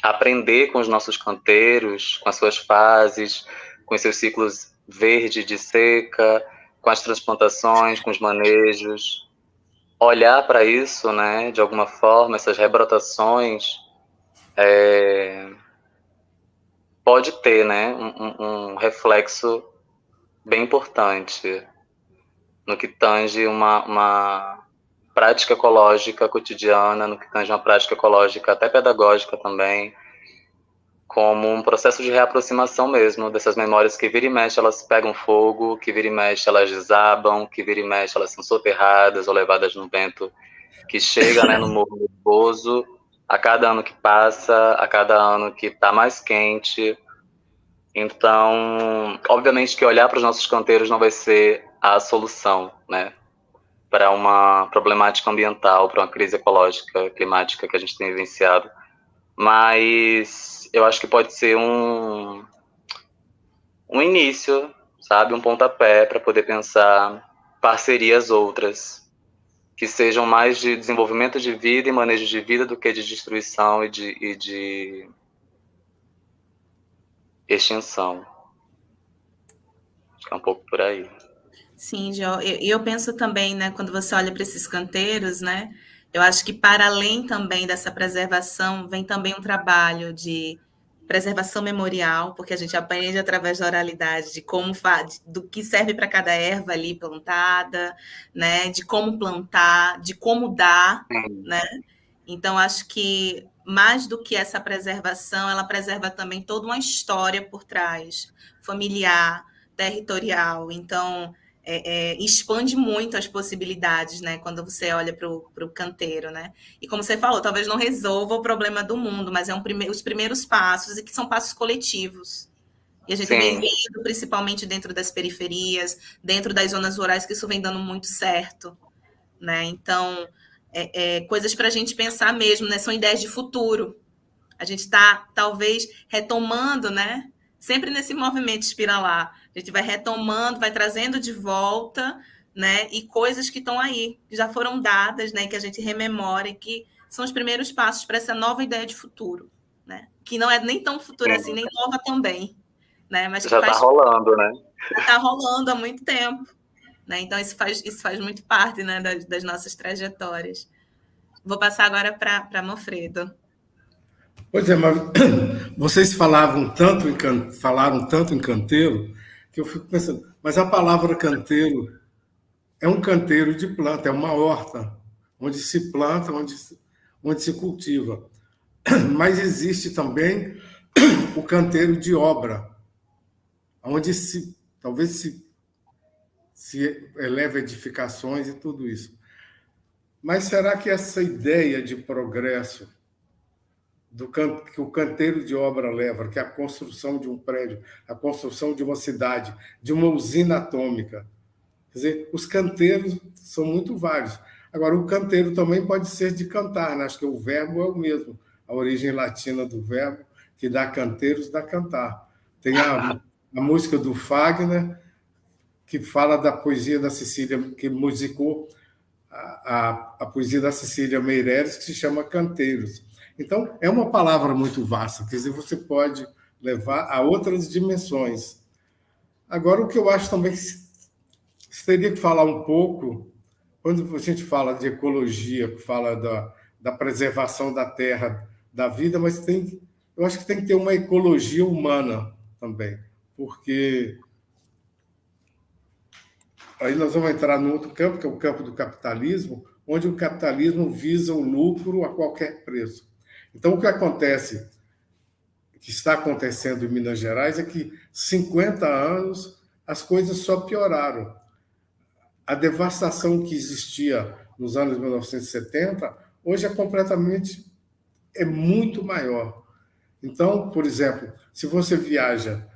aprender com os nossos canteiros, com as suas fases, com os seus ciclos verde de seca, com as transplantações, com os manejos, olhar para isso, né, de alguma forma, essas rebrotações, pode ter, né, um reflexo bem importante no que tange uma prática ecológica cotidiana, no que tange uma prática ecológica até pedagógica também, como um processo de reaproximação mesmo dessas memórias que vira e mexe elas pegam fogo, que vira e mexe elas desabam, que vira e mexe elas são soterradas ou levadas no vento que chega, né, no morro nervoso, a cada ano que passa, a cada ano que está mais quente. Então, obviamente que olhar para os nossos canteiros não vai ser a solução, né, para uma problemática ambiental, para uma crise ecológica, climática que a gente tem vivenciado. Mas eu acho que pode ser um início, sabe, um pontapé para poder pensar parcerias outras, que sejam mais de desenvolvimento de vida e manejo de vida do que de destruição e de extinção. Acho que é um pouco por aí. Sim, Jó. Eu penso também, né, quando você olha para esses canteiros, né, eu acho que para além também dessa preservação, vem também um trabalho de preservação memorial, porque a gente aprende através da oralidade de como do que serve para cada erva ali plantada, né, de como plantar, de como dar, né? Então acho que mais do que essa preservação, ela preserva também toda uma história por trás, familiar, territorial. Então expande muito as possibilidades, né? Quando você olha para o canteiro, né? E como você falou, talvez não resolva o problema do mundo, mas é os primeiros passos e que são passos coletivos. E a gente vem vendo, principalmente dentro das periferias, dentro das zonas rurais, que isso vem dando muito certo, né? Então, coisas para a gente pensar mesmo, né? São ideias de futuro. A gente está, talvez, retomando, né? Sempre nesse movimento espiralar. A gente vai retomando, vai trazendo de volta, né? E coisas que estão aí, que já foram dadas, né? Que a gente rememora e que são os primeiros passos para essa nova ideia de futuro, né? Que não é nem tão futura assim, nem nova também, né? Mas que já está rolando, né? Já está rolando há muito tempo, né? Então isso faz muito parte, né? Das nossas trajetórias. Vou passar agora para Manfredo. Pois é, mas vocês falaram tanto em canteiro que eu fico pensando, mas a palavra canteiro é um canteiro de planta, é uma horta, onde se planta, onde se cultiva. Mas existe também o canteiro de obra, onde talvez se eleva edificações e tudo isso. Mas será que essa ideia de progresso que o canteiro de obra leva, que é a construção de um prédio, a construção de uma cidade, de uma usina atômica. Quer dizer, os canteiros são muito vários. Agora, o canteiro também pode ser de cantar, né? Acho que o verbo é o mesmo, a origem latina do verbo, que dá canteiros, dá cantar. Tem a música do Fagner, que fala da poesia da Cecília, que musicou a poesia da Cecília Meirelles, que se chama Canteiros. Então, é uma palavra muito vasta, quer dizer, você pode levar a outras dimensões. Agora, o que eu acho também que você teria que falar um pouco, quando a gente fala de ecologia, fala da preservação da terra, da vida, mas eu acho que tem que ter uma ecologia humana também, porque aí nós vamos entrar no outro campo, que é o campo do capitalismo, onde o capitalismo visa o lucro a qualquer preço. Então, o que acontece, que está acontecendo em Minas Gerais, é que 50 anos as coisas só pioraram. A devastação que existia nos anos 1970, hoje é muito maior. Então, por exemplo, se você viaja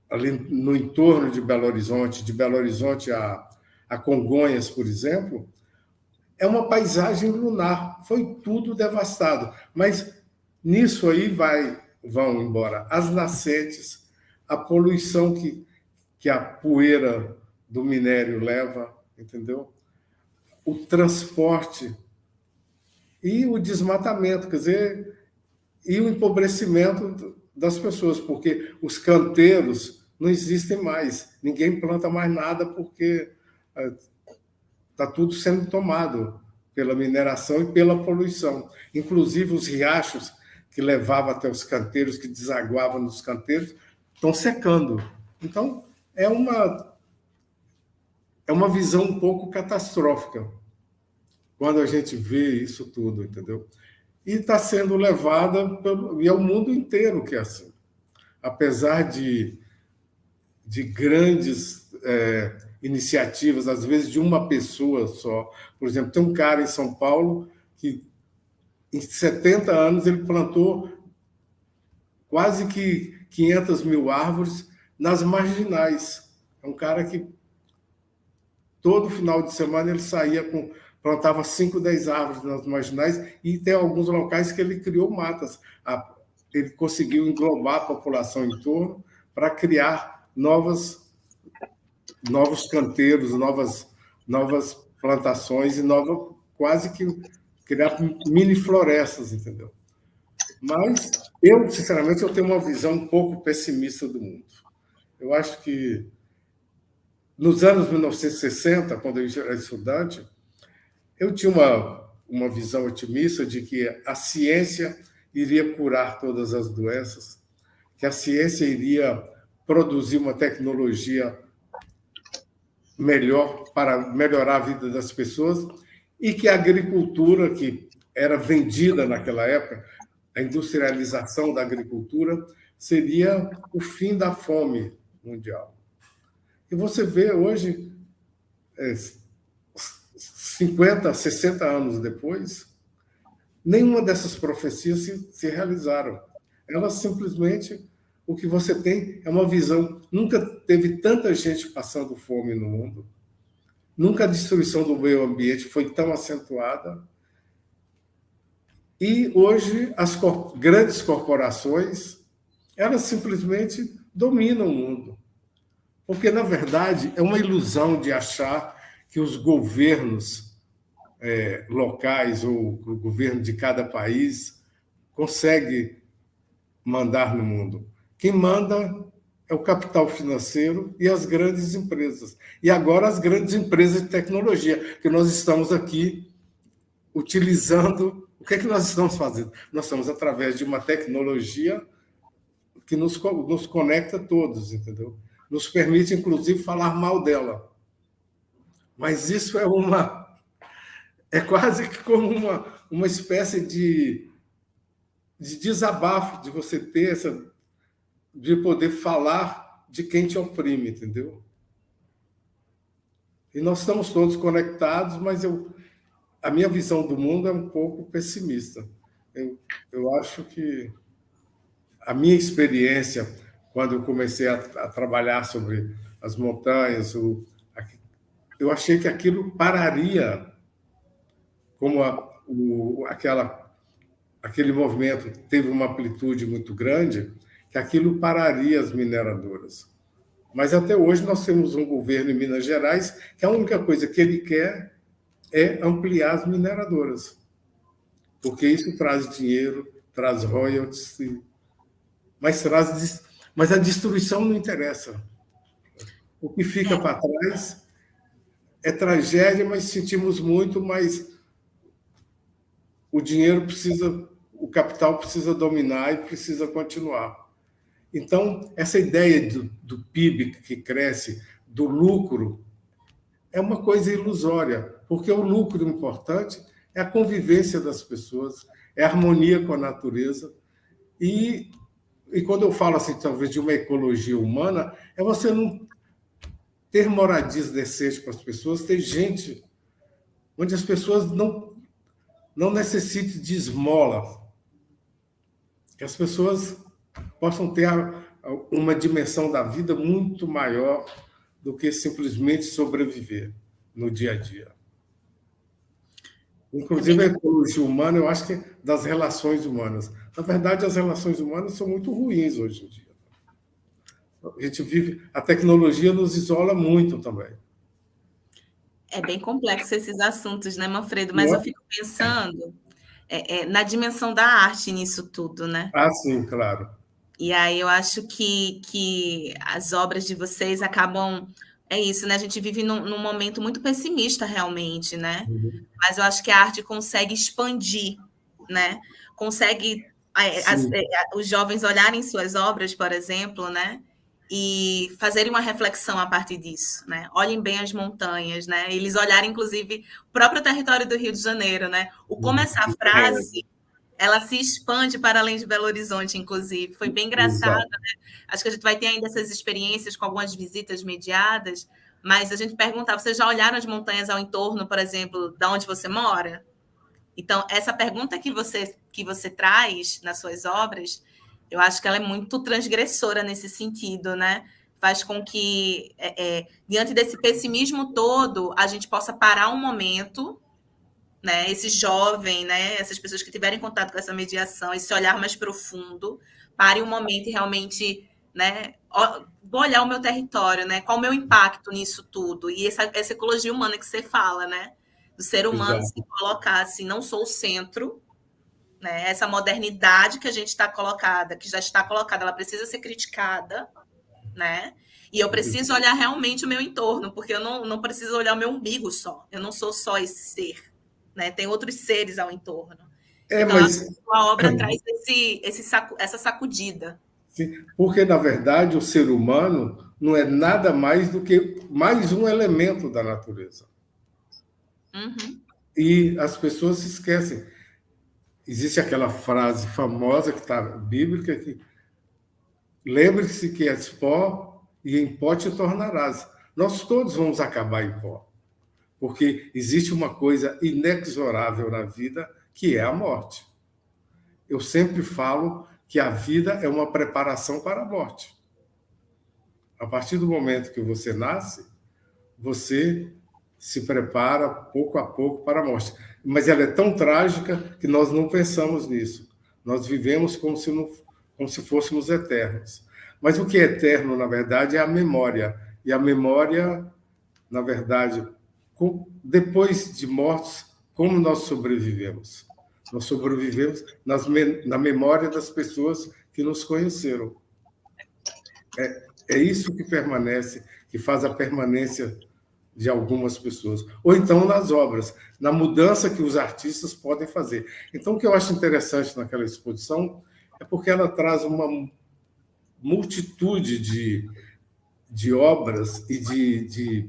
ali no entorno de Belo Horizonte a Congonhas, por exemplo, é uma paisagem lunar, foi tudo devastado. Mas nisso aí vão embora as nascentes, a poluição que a poeira do minério leva, entendeu? O transporte e o desmatamento, quer dizer, e o empobrecimento das pessoas, porque os canteiros não existem mais, ninguém planta mais nada porque está tudo sendo tomado pela mineração e pela poluição. Inclusive, os riachos que levavam até os canteiros, que desaguavam nos canteiros, estão secando. Então, é uma visão um pouco catastrófica quando a gente vê isso tudo, entendeu? E está sendo levada e é o mundo inteiro que é assim. Apesar de grandes iniciativas, às vezes de uma pessoa só. Por exemplo, tem um cara em São Paulo que, em 70 anos, ele plantou quase que 500 mil árvores nas marginais. É um cara que, todo final de semana, ele saía plantava 5, 10 árvores nas marginais, e tem alguns locais que ele criou matas. Ele conseguiu englobar a população em torno para criar novos canteiros, novas plantações e quase que criar mini florestas, entendeu? Mas eu, sinceramente, eu tenho uma visão um pouco pessimista do mundo. Eu acho que nos anos 1960, quando eu era estudante, eu tinha uma visão otimista de que a ciência iria curar todas as doenças, que a ciência iria produzir uma tecnologia melhor para melhorar a vida das pessoas, e que a agricultura, que era vendida naquela época, a industrialização da agricultura, seria o fim da fome mundial. E você vê hoje, 50, 60 anos depois, nenhuma dessas profecias se realizaram. Elas simplesmente, o que você tem é uma visão. Nunca teve tanta gente passando fome no mundo, nunca a destruição do meio ambiente foi tão acentuada, e hoje as grandes corporações, elas simplesmente dominam o mundo. Porque, na verdade, é uma ilusão de achar que os governos locais ou o governo de cada país consegue mandar no mundo. Quem manda é o capital financeiro e as grandes empresas. E agora as grandes empresas de tecnologia, que nós estamos aqui utilizando. O que é que nós estamos fazendo? Nós estamos através de uma tecnologia que nos conecta a todos, entendeu? Nos permite, inclusive, falar mal dela. Mas isso é quase que como uma espécie de desabafo, de você ter de poder falar de quem te oprime, entendeu? E nós estamos todos conectados, mas a minha visão do mundo é um pouco pessimista. Eu acho que a minha experiência, quando eu comecei a trabalhar sobre as montanhas, eu achei que aquilo pararia, como aquele movimento teve uma amplitude muito grande, que aquilo pararia as mineradoras. Mas até hoje nós temos um governo em Minas Gerais que a única coisa que ele quer é ampliar as mineradoras, porque isso traz dinheiro, traz royalties, mas a destruição não interessa. O que fica para trás é tragédia, mas sentimos muito, mas o dinheiro o capital precisa dominar e precisa continuar. Então, essa ideia do PIB que cresce, do lucro, é uma coisa ilusória, porque o lucro importante é a convivência das pessoas, é a harmonia com a natureza. E quando eu falo assim, talvez, de uma ecologia humana, é você não ter moradias decentes para as pessoas, ter gente onde as pessoas não necessitem de esmola, que as pessoas possam ter uma dimensão da vida muito maior do que simplesmente sobreviver no dia a dia. Inclusive, a ecologia humana, eu acho que é das relações humanas. Na verdade, as relações humanas são muito ruins hoje em dia. A gente vive, a tecnologia nos isola muito também. É bem complexo esses assuntos, né, Manfredo? Mas eu fico pensando na dimensão da arte nisso tudo, né? Ah, sim, claro. E aí eu acho que as obras de vocês acabam. É isso, né? A gente vive num momento muito pessimista, realmente, né? Mas eu acho que a arte consegue expandir, né? Consegue os jovens olharem suas obras, por exemplo, né? E fazerem uma reflexão a partir disso, né? Olhem bem as montanhas, né? Eles olharem, inclusive, o próprio território do Rio de Janeiro, né? Como essa frase ela se expande para além de Belo Horizonte, inclusive. Foi bem engraçado, né? Acho que a gente vai ter ainda essas experiências com algumas visitas mediadas, mas a gente perguntava, vocês já olharam as montanhas ao entorno, por exemplo, da onde você mora? Então, essa pergunta que você traz nas suas obras, eu acho que ela é muito transgressora nesse sentido, né? Faz com que, diante desse pessimismo todo, a gente possa parar um momento, né, esse jovem, né, essas pessoas que tiverem contato com essa mediação, esse olhar mais profundo, pare um momento e realmente, né, vou olhar o meu território, né, qual o meu impacto nisso tudo, e essa ecologia humana que você fala, né, do ser humano se colocar assim, não sou o centro, né, essa modernidade que a gente está colocada, que já está colocada, ela precisa ser criticada, né, e eu preciso olhar realmente o meu entorno, porque eu não preciso olhar o meu umbigo só, eu não sou só esse ser, né? Tem outros seres ao entorno. Então, mas a obra traz essa sacudida. Sim, porque, na verdade, o ser humano não é nada mais do que mais um elemento da natureza. Uhum. E as pessoas se esquecem. Existe aquela frase famosa que está bíblica que lembre-se que és pó e em pó te tornarás. Nós todos vamos acabar em pó. Porque existe uma coisa inexorável na vida, que é a morte. Eu sempre falo que a vida é uma preparação para a morte. A partir do momento que você nasce, você se prepara pouco a pouco para a morte. Mas ela é tão trágica que nós não pensamos nisso. Nós vivemos como se fôssemos eternos. Mas o que é eterno, na verdade, é a memória. E a memória, na verdade, depois de mortos, como nós sobrevivemos? Nós sobrevivemos na memória das pessoas que nos conheceram. É isso que permanece, que faz a permanência de algumas pessoas. Ou então nas obras, na mudança que os artistas podem fazer. Então, o que eu acho interessante naquela exposição é porque ela traz uma multitude de obras e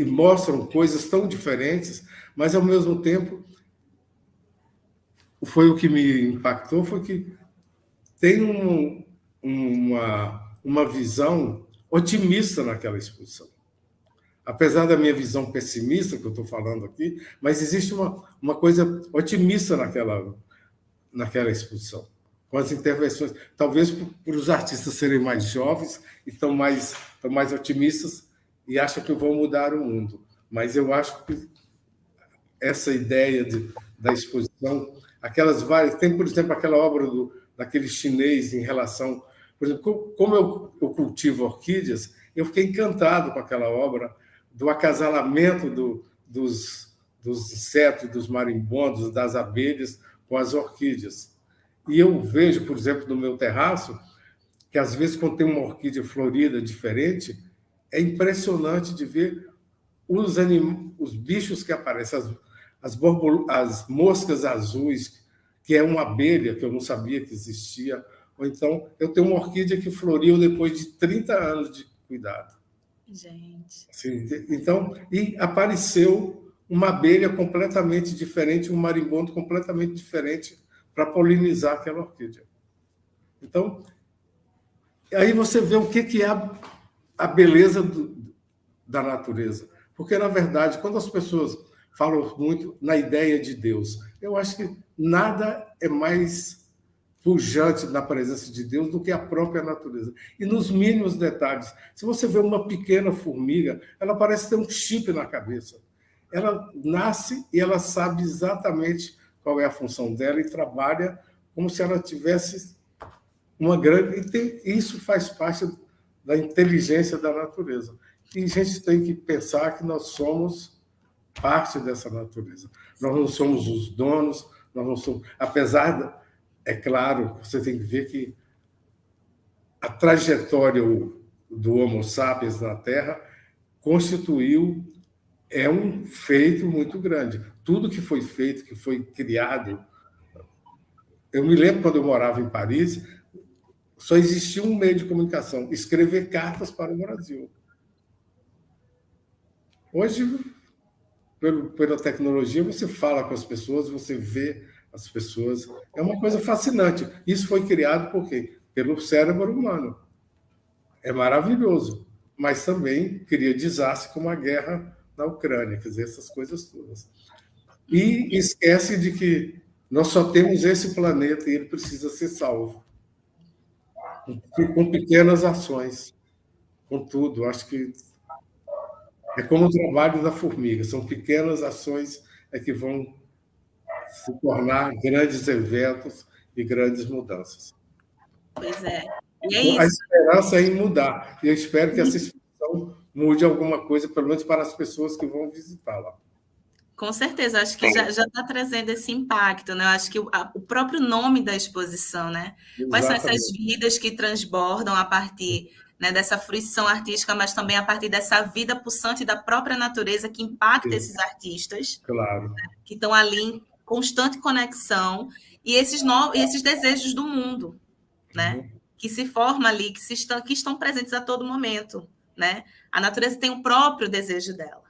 mostram coisas tão diferentes, mas, ao mesmo tempo, foi o que me impactou, foi que tem uma visão otimista naquela exposição. Apesar da minha visão pessimista, que eu estou falando aqui, mas existe uma coisa otimista naquela exposição, com as intervenções. Talvez por os artistas serem mais jovens e estão mais otimistas e acham que vão mudar o mundo. Mas eu acho que essa ideia da exposição, aquelas várias... Tem, por exemplo, aquela obra daquele chinês em relação... Por exemplo, como eu cultivo orquídeas, eu fiquei encantado com aquela obra do acasalamento dos insetos, dos marimbondos, das abelhas com as orquídeas. E eu vejo, por exemplo, no meu terraço, que às vezes, quando tem uma orquídea florida diferente, é impressionante de ver os bichos que aparecem, as moscas azuis, que é uma abelha que eu não sabia que existia. Ou então, eu tenho uma orquídea que floriu depois de 30 anos de cuidado. Gente. Assim, então, e apareceu uma abelha completamente diferente, um marimbondo completamente diferente para polinizar aquela orquídea. Então, aí você vê o que é a beleza da natureza. Porque, na verdade, quando as pessoas falam muito na ideia de Deus, eu acho que nada é mais pujante na presença de Deus do que a própria natureza. E nos mínimos detalhes. Se você vê uma pequena formiga, ela parece ter um chip na cabeça. Ela nasce e ela sabe exatamente qual é a função dela e trabalha como se ela tivesse uma grande. Isso faz parte da inteligência da natureza. E a gente tem que pensar que nós somos parte dessa natureza. Nós não somos os donos, nós não somos. Apesar, é claro, você tem que ver que a trajetória do Homo sapiens na Terra constituiu um feito muito grande. Tudo que foi feito, que foi criado. Eu me lembro quando eu morava em Paris, só existia um meio de comunicação: escrever cartas para o Brasil. Hoje, pela tecnologia, você fala com as pessoas, você vê as pessoas. É uma coisa fascinante. Isso foi criado por quê? Pelo cérebro humano. É maravilhoso, mas também cria desastre como a guerra na Ucrânia, quer dizer, essas coisas todas. E esquece de que nós só temos esse planeta e ele precisa ser salvo. Com pequenas ações, com tudo. Acho que é como o trabalho da formiga, são pequenas ações que vão se tornar grandes eventos e grandes mudanças. Pois é. E é Então, a isso. esperança é em mudar. E eu espero que essa exposição mude alguma coisa, pelo menos para as pessoas que vão visitá-la. Com certeza, acho que já está trazendo esse impacto, né? Eu acho que o próprio nome da exposição, né? Quais são essas Exatamente. vidas que transbordam a partir, né, dessa fruição artística, mas também a partir dessa vida pulsante da própria natureza que impacta esses artistas, Claro. que estão ali em constante conexão, e esses desejos do mundo, né? Que se forma ali, que estão presentes a todo momento, né? A natureza tem o próprio desejo dela.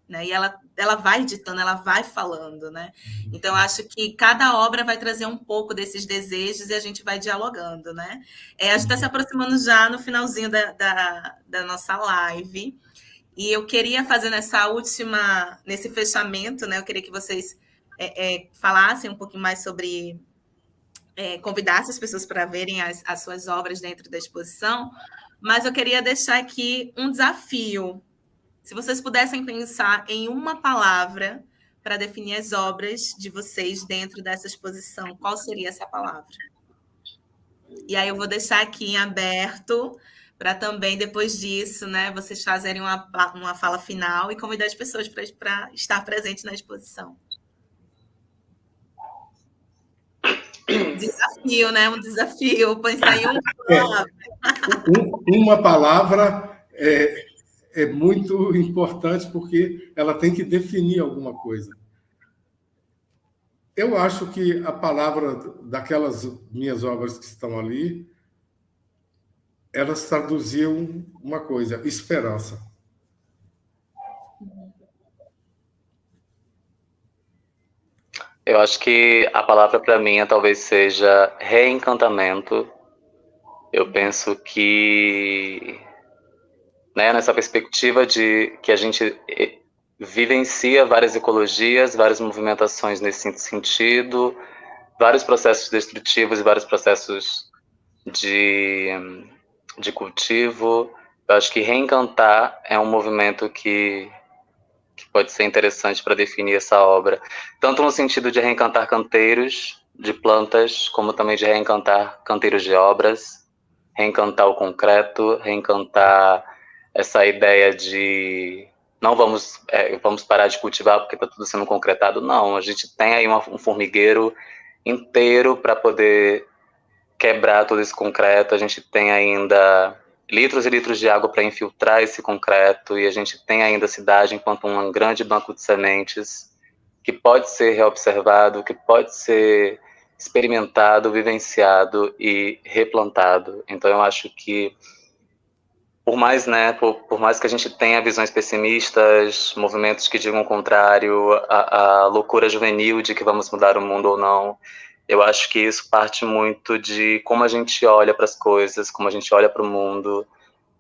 Né? E ela vai ditando, ela vai falando, né? Então, acho que cada obra vai trazer um pouco desses desejos e a gente vai dialogando, né? A gente está se aproximando já no finalzinho da nossa live. E eu queria fazer nesse fechamento, né? Eu queria que vocês falassem um pouquinho mais sobre... convidassem as pessoas para verem as suas obras dentro da exposição, mas eu queria deixar aqui um desafio. Se vocês pudessem pensar em uma palavra para definir as obras de vocês dentro dessa exposição, qual seria essa palavra? E aí eu vou deixar aqui em aberto para também, depois disso, né, vocês fazerem uma fala final e convidar as pessoas para estar presentes na exposição. Desafio, né? Um desafio, pensar em uma palavra. Uma palavra é muito importante porque ela tem que definir alguma coisa. Eu acho que a palavra daquelas minhas obras que estão ali, elas traduziam uma coisa: esperança. Eu acho que a palavra para mim talvez seja reencantamento. Eu penso que, né, nessa perspectiva de que a gente vivencia várias ecologias, várias movimentações nesse sentido, vários processos destrutivos e vários processos de cultivo. Eu acho que reencantar é um movimento que pode ser interessante para definir essa obra, tanto no sentido de reencantar canteiros de plantas, como também de reencantar canteiros de obras, reencantar o concreto, reencantar essa ideia de não vamos parar de cultivar porque está tudo sendo concretado. Não, a gente tem aí um formigueiro inteiro para poder quebrar todo esse concreto. A gente tem ainda litros e litros de água para infiltrar esse concreto, e a gente tem ainda a cidade enquanto um grande banco de sementes que pode ser reobservado, que pode ser experimentado, vivenciado e replantado. Então eu acho que por mais, né, por mais que a gente tenha visões pessimistas, movimentos que digam o contrário, a loucura juvenil de que vamos mudar o mundo ou não, eu acho que isso parte muito de como a gente olha para as coisas, como a gente olha para o mundo,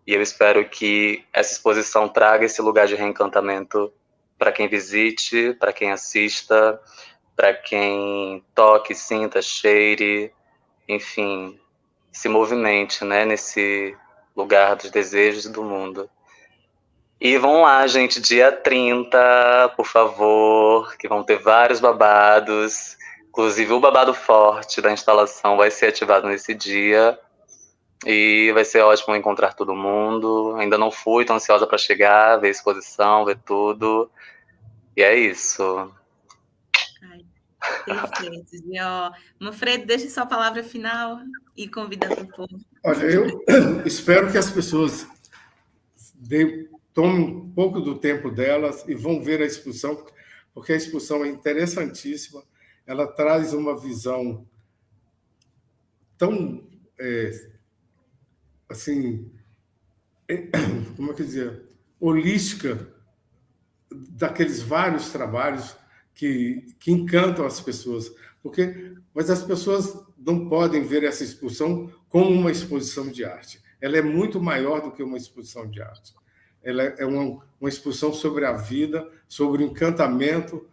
e eu espero que essa exposição traga esse lugar de reencantamento para quem visite, para quem assista, para quem toque, sinta, cheire, enfim, se movimente, né, nesse lugar dos desejos do mundo. E vão lá, gente, dia 30, por favor, que vão ter vários babados. Inclusive, o babado forte da instalação vai ser ativado nesse dia. E vai ser ótimo encontrar todo mundo. Ainda não fui, tô ansiosa para chegar, ver a exposição, ver tudo. E é isso. Ai, perfeito. E, ó, Manfredo, deixe sua palavra final e convida o povo. Olha, eu espero que as pessoas tomem um pouco do tempo delas e vão ver a exposição, porque a exposição é interessantíssima. Ela traz uma visão tão, assim, como é que dizer, holística daqueles vários trabalhos que encantam as pessoas. Mas as pessoas não podem ver essa exposição como uma exposição de arte. Ela é muito maior do que uma exposição de arte. Ela é uma exposição sobre a vida, sobre o encantamento.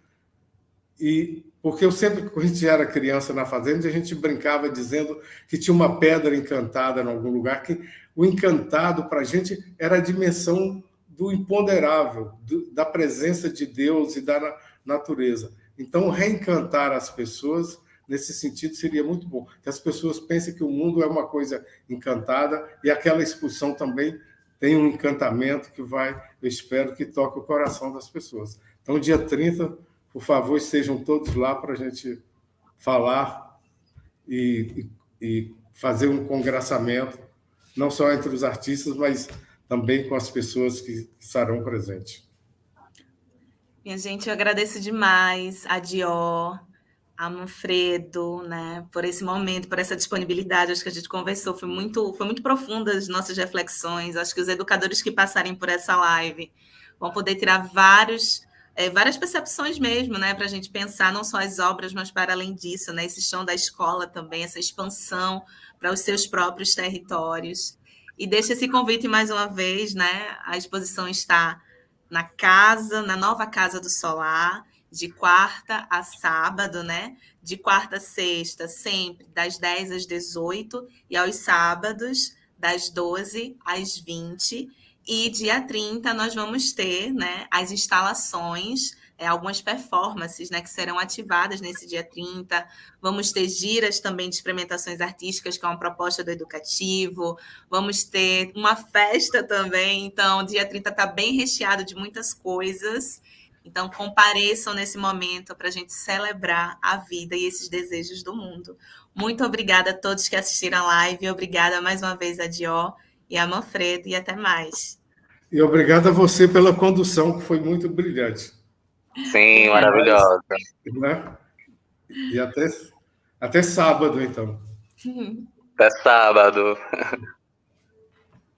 E porque eu sempre, quando a gente era criança na fazenda, a gente brincava dizendo que tinha uma pedra encantada em algum lugar, que o encantado para a gente era a dimensão do imponderável, da presença de Deus e da natureza. Então, reencantar as pessoas nesse sentido seria muito bom. Que as pessoas pensem que o mundo é uma coisa encantada e aquela exposição também tem um encantamento que vai, eu espero, que toque o coração das pessoas. Então, dia 30, por favor, estejam todos lá para a gente falar e fazer um congraçamento, não só entre os artistas, mas também com as pessoas que estarão presentes. Minha gente, eu agradeço demais a Dior, a Manfredo, né, por esse momento, por essa disponibilidade. Acho que a gente conversou, foi muito profunda as nossas reflexões. Acho que os educadores que passarem por essa live vão poder tirar várias percepções mesmo, né, para a gente pensar não só as obras, mas para além disso, né, esse chão da escola também, essa expansão para os seus próprios territórios. E deixo esse convite mais uma vez, né, a exposição está na nova Casa do Solar, de quarta a sábado, né? De quarta a sexta, sempre das 10 às 18, e aos sábados, das 12 às 20. E dia 30 nós vamos ter, né, as instalações, algumas performances, né, que serão ativadas nesse dia 30. Vamos ter giras também de experimentações artísticas, que é uma proposta do Educativo. Vamos ter uma festa também. Então, dia 30 está bem recheado de muitas coisas. Então, compareçam nesse momento para a gente celebrar a vida e esses desejos do mundo. Muito obrigada a todos que assistiram a live. Obrigada mais uma vez a Dior e a Manfredo. E até mais. E obrigado a você pela condução, que foi muito brilhante. Sim, maravilhosa. Né? E até sábado, então. Até sábado.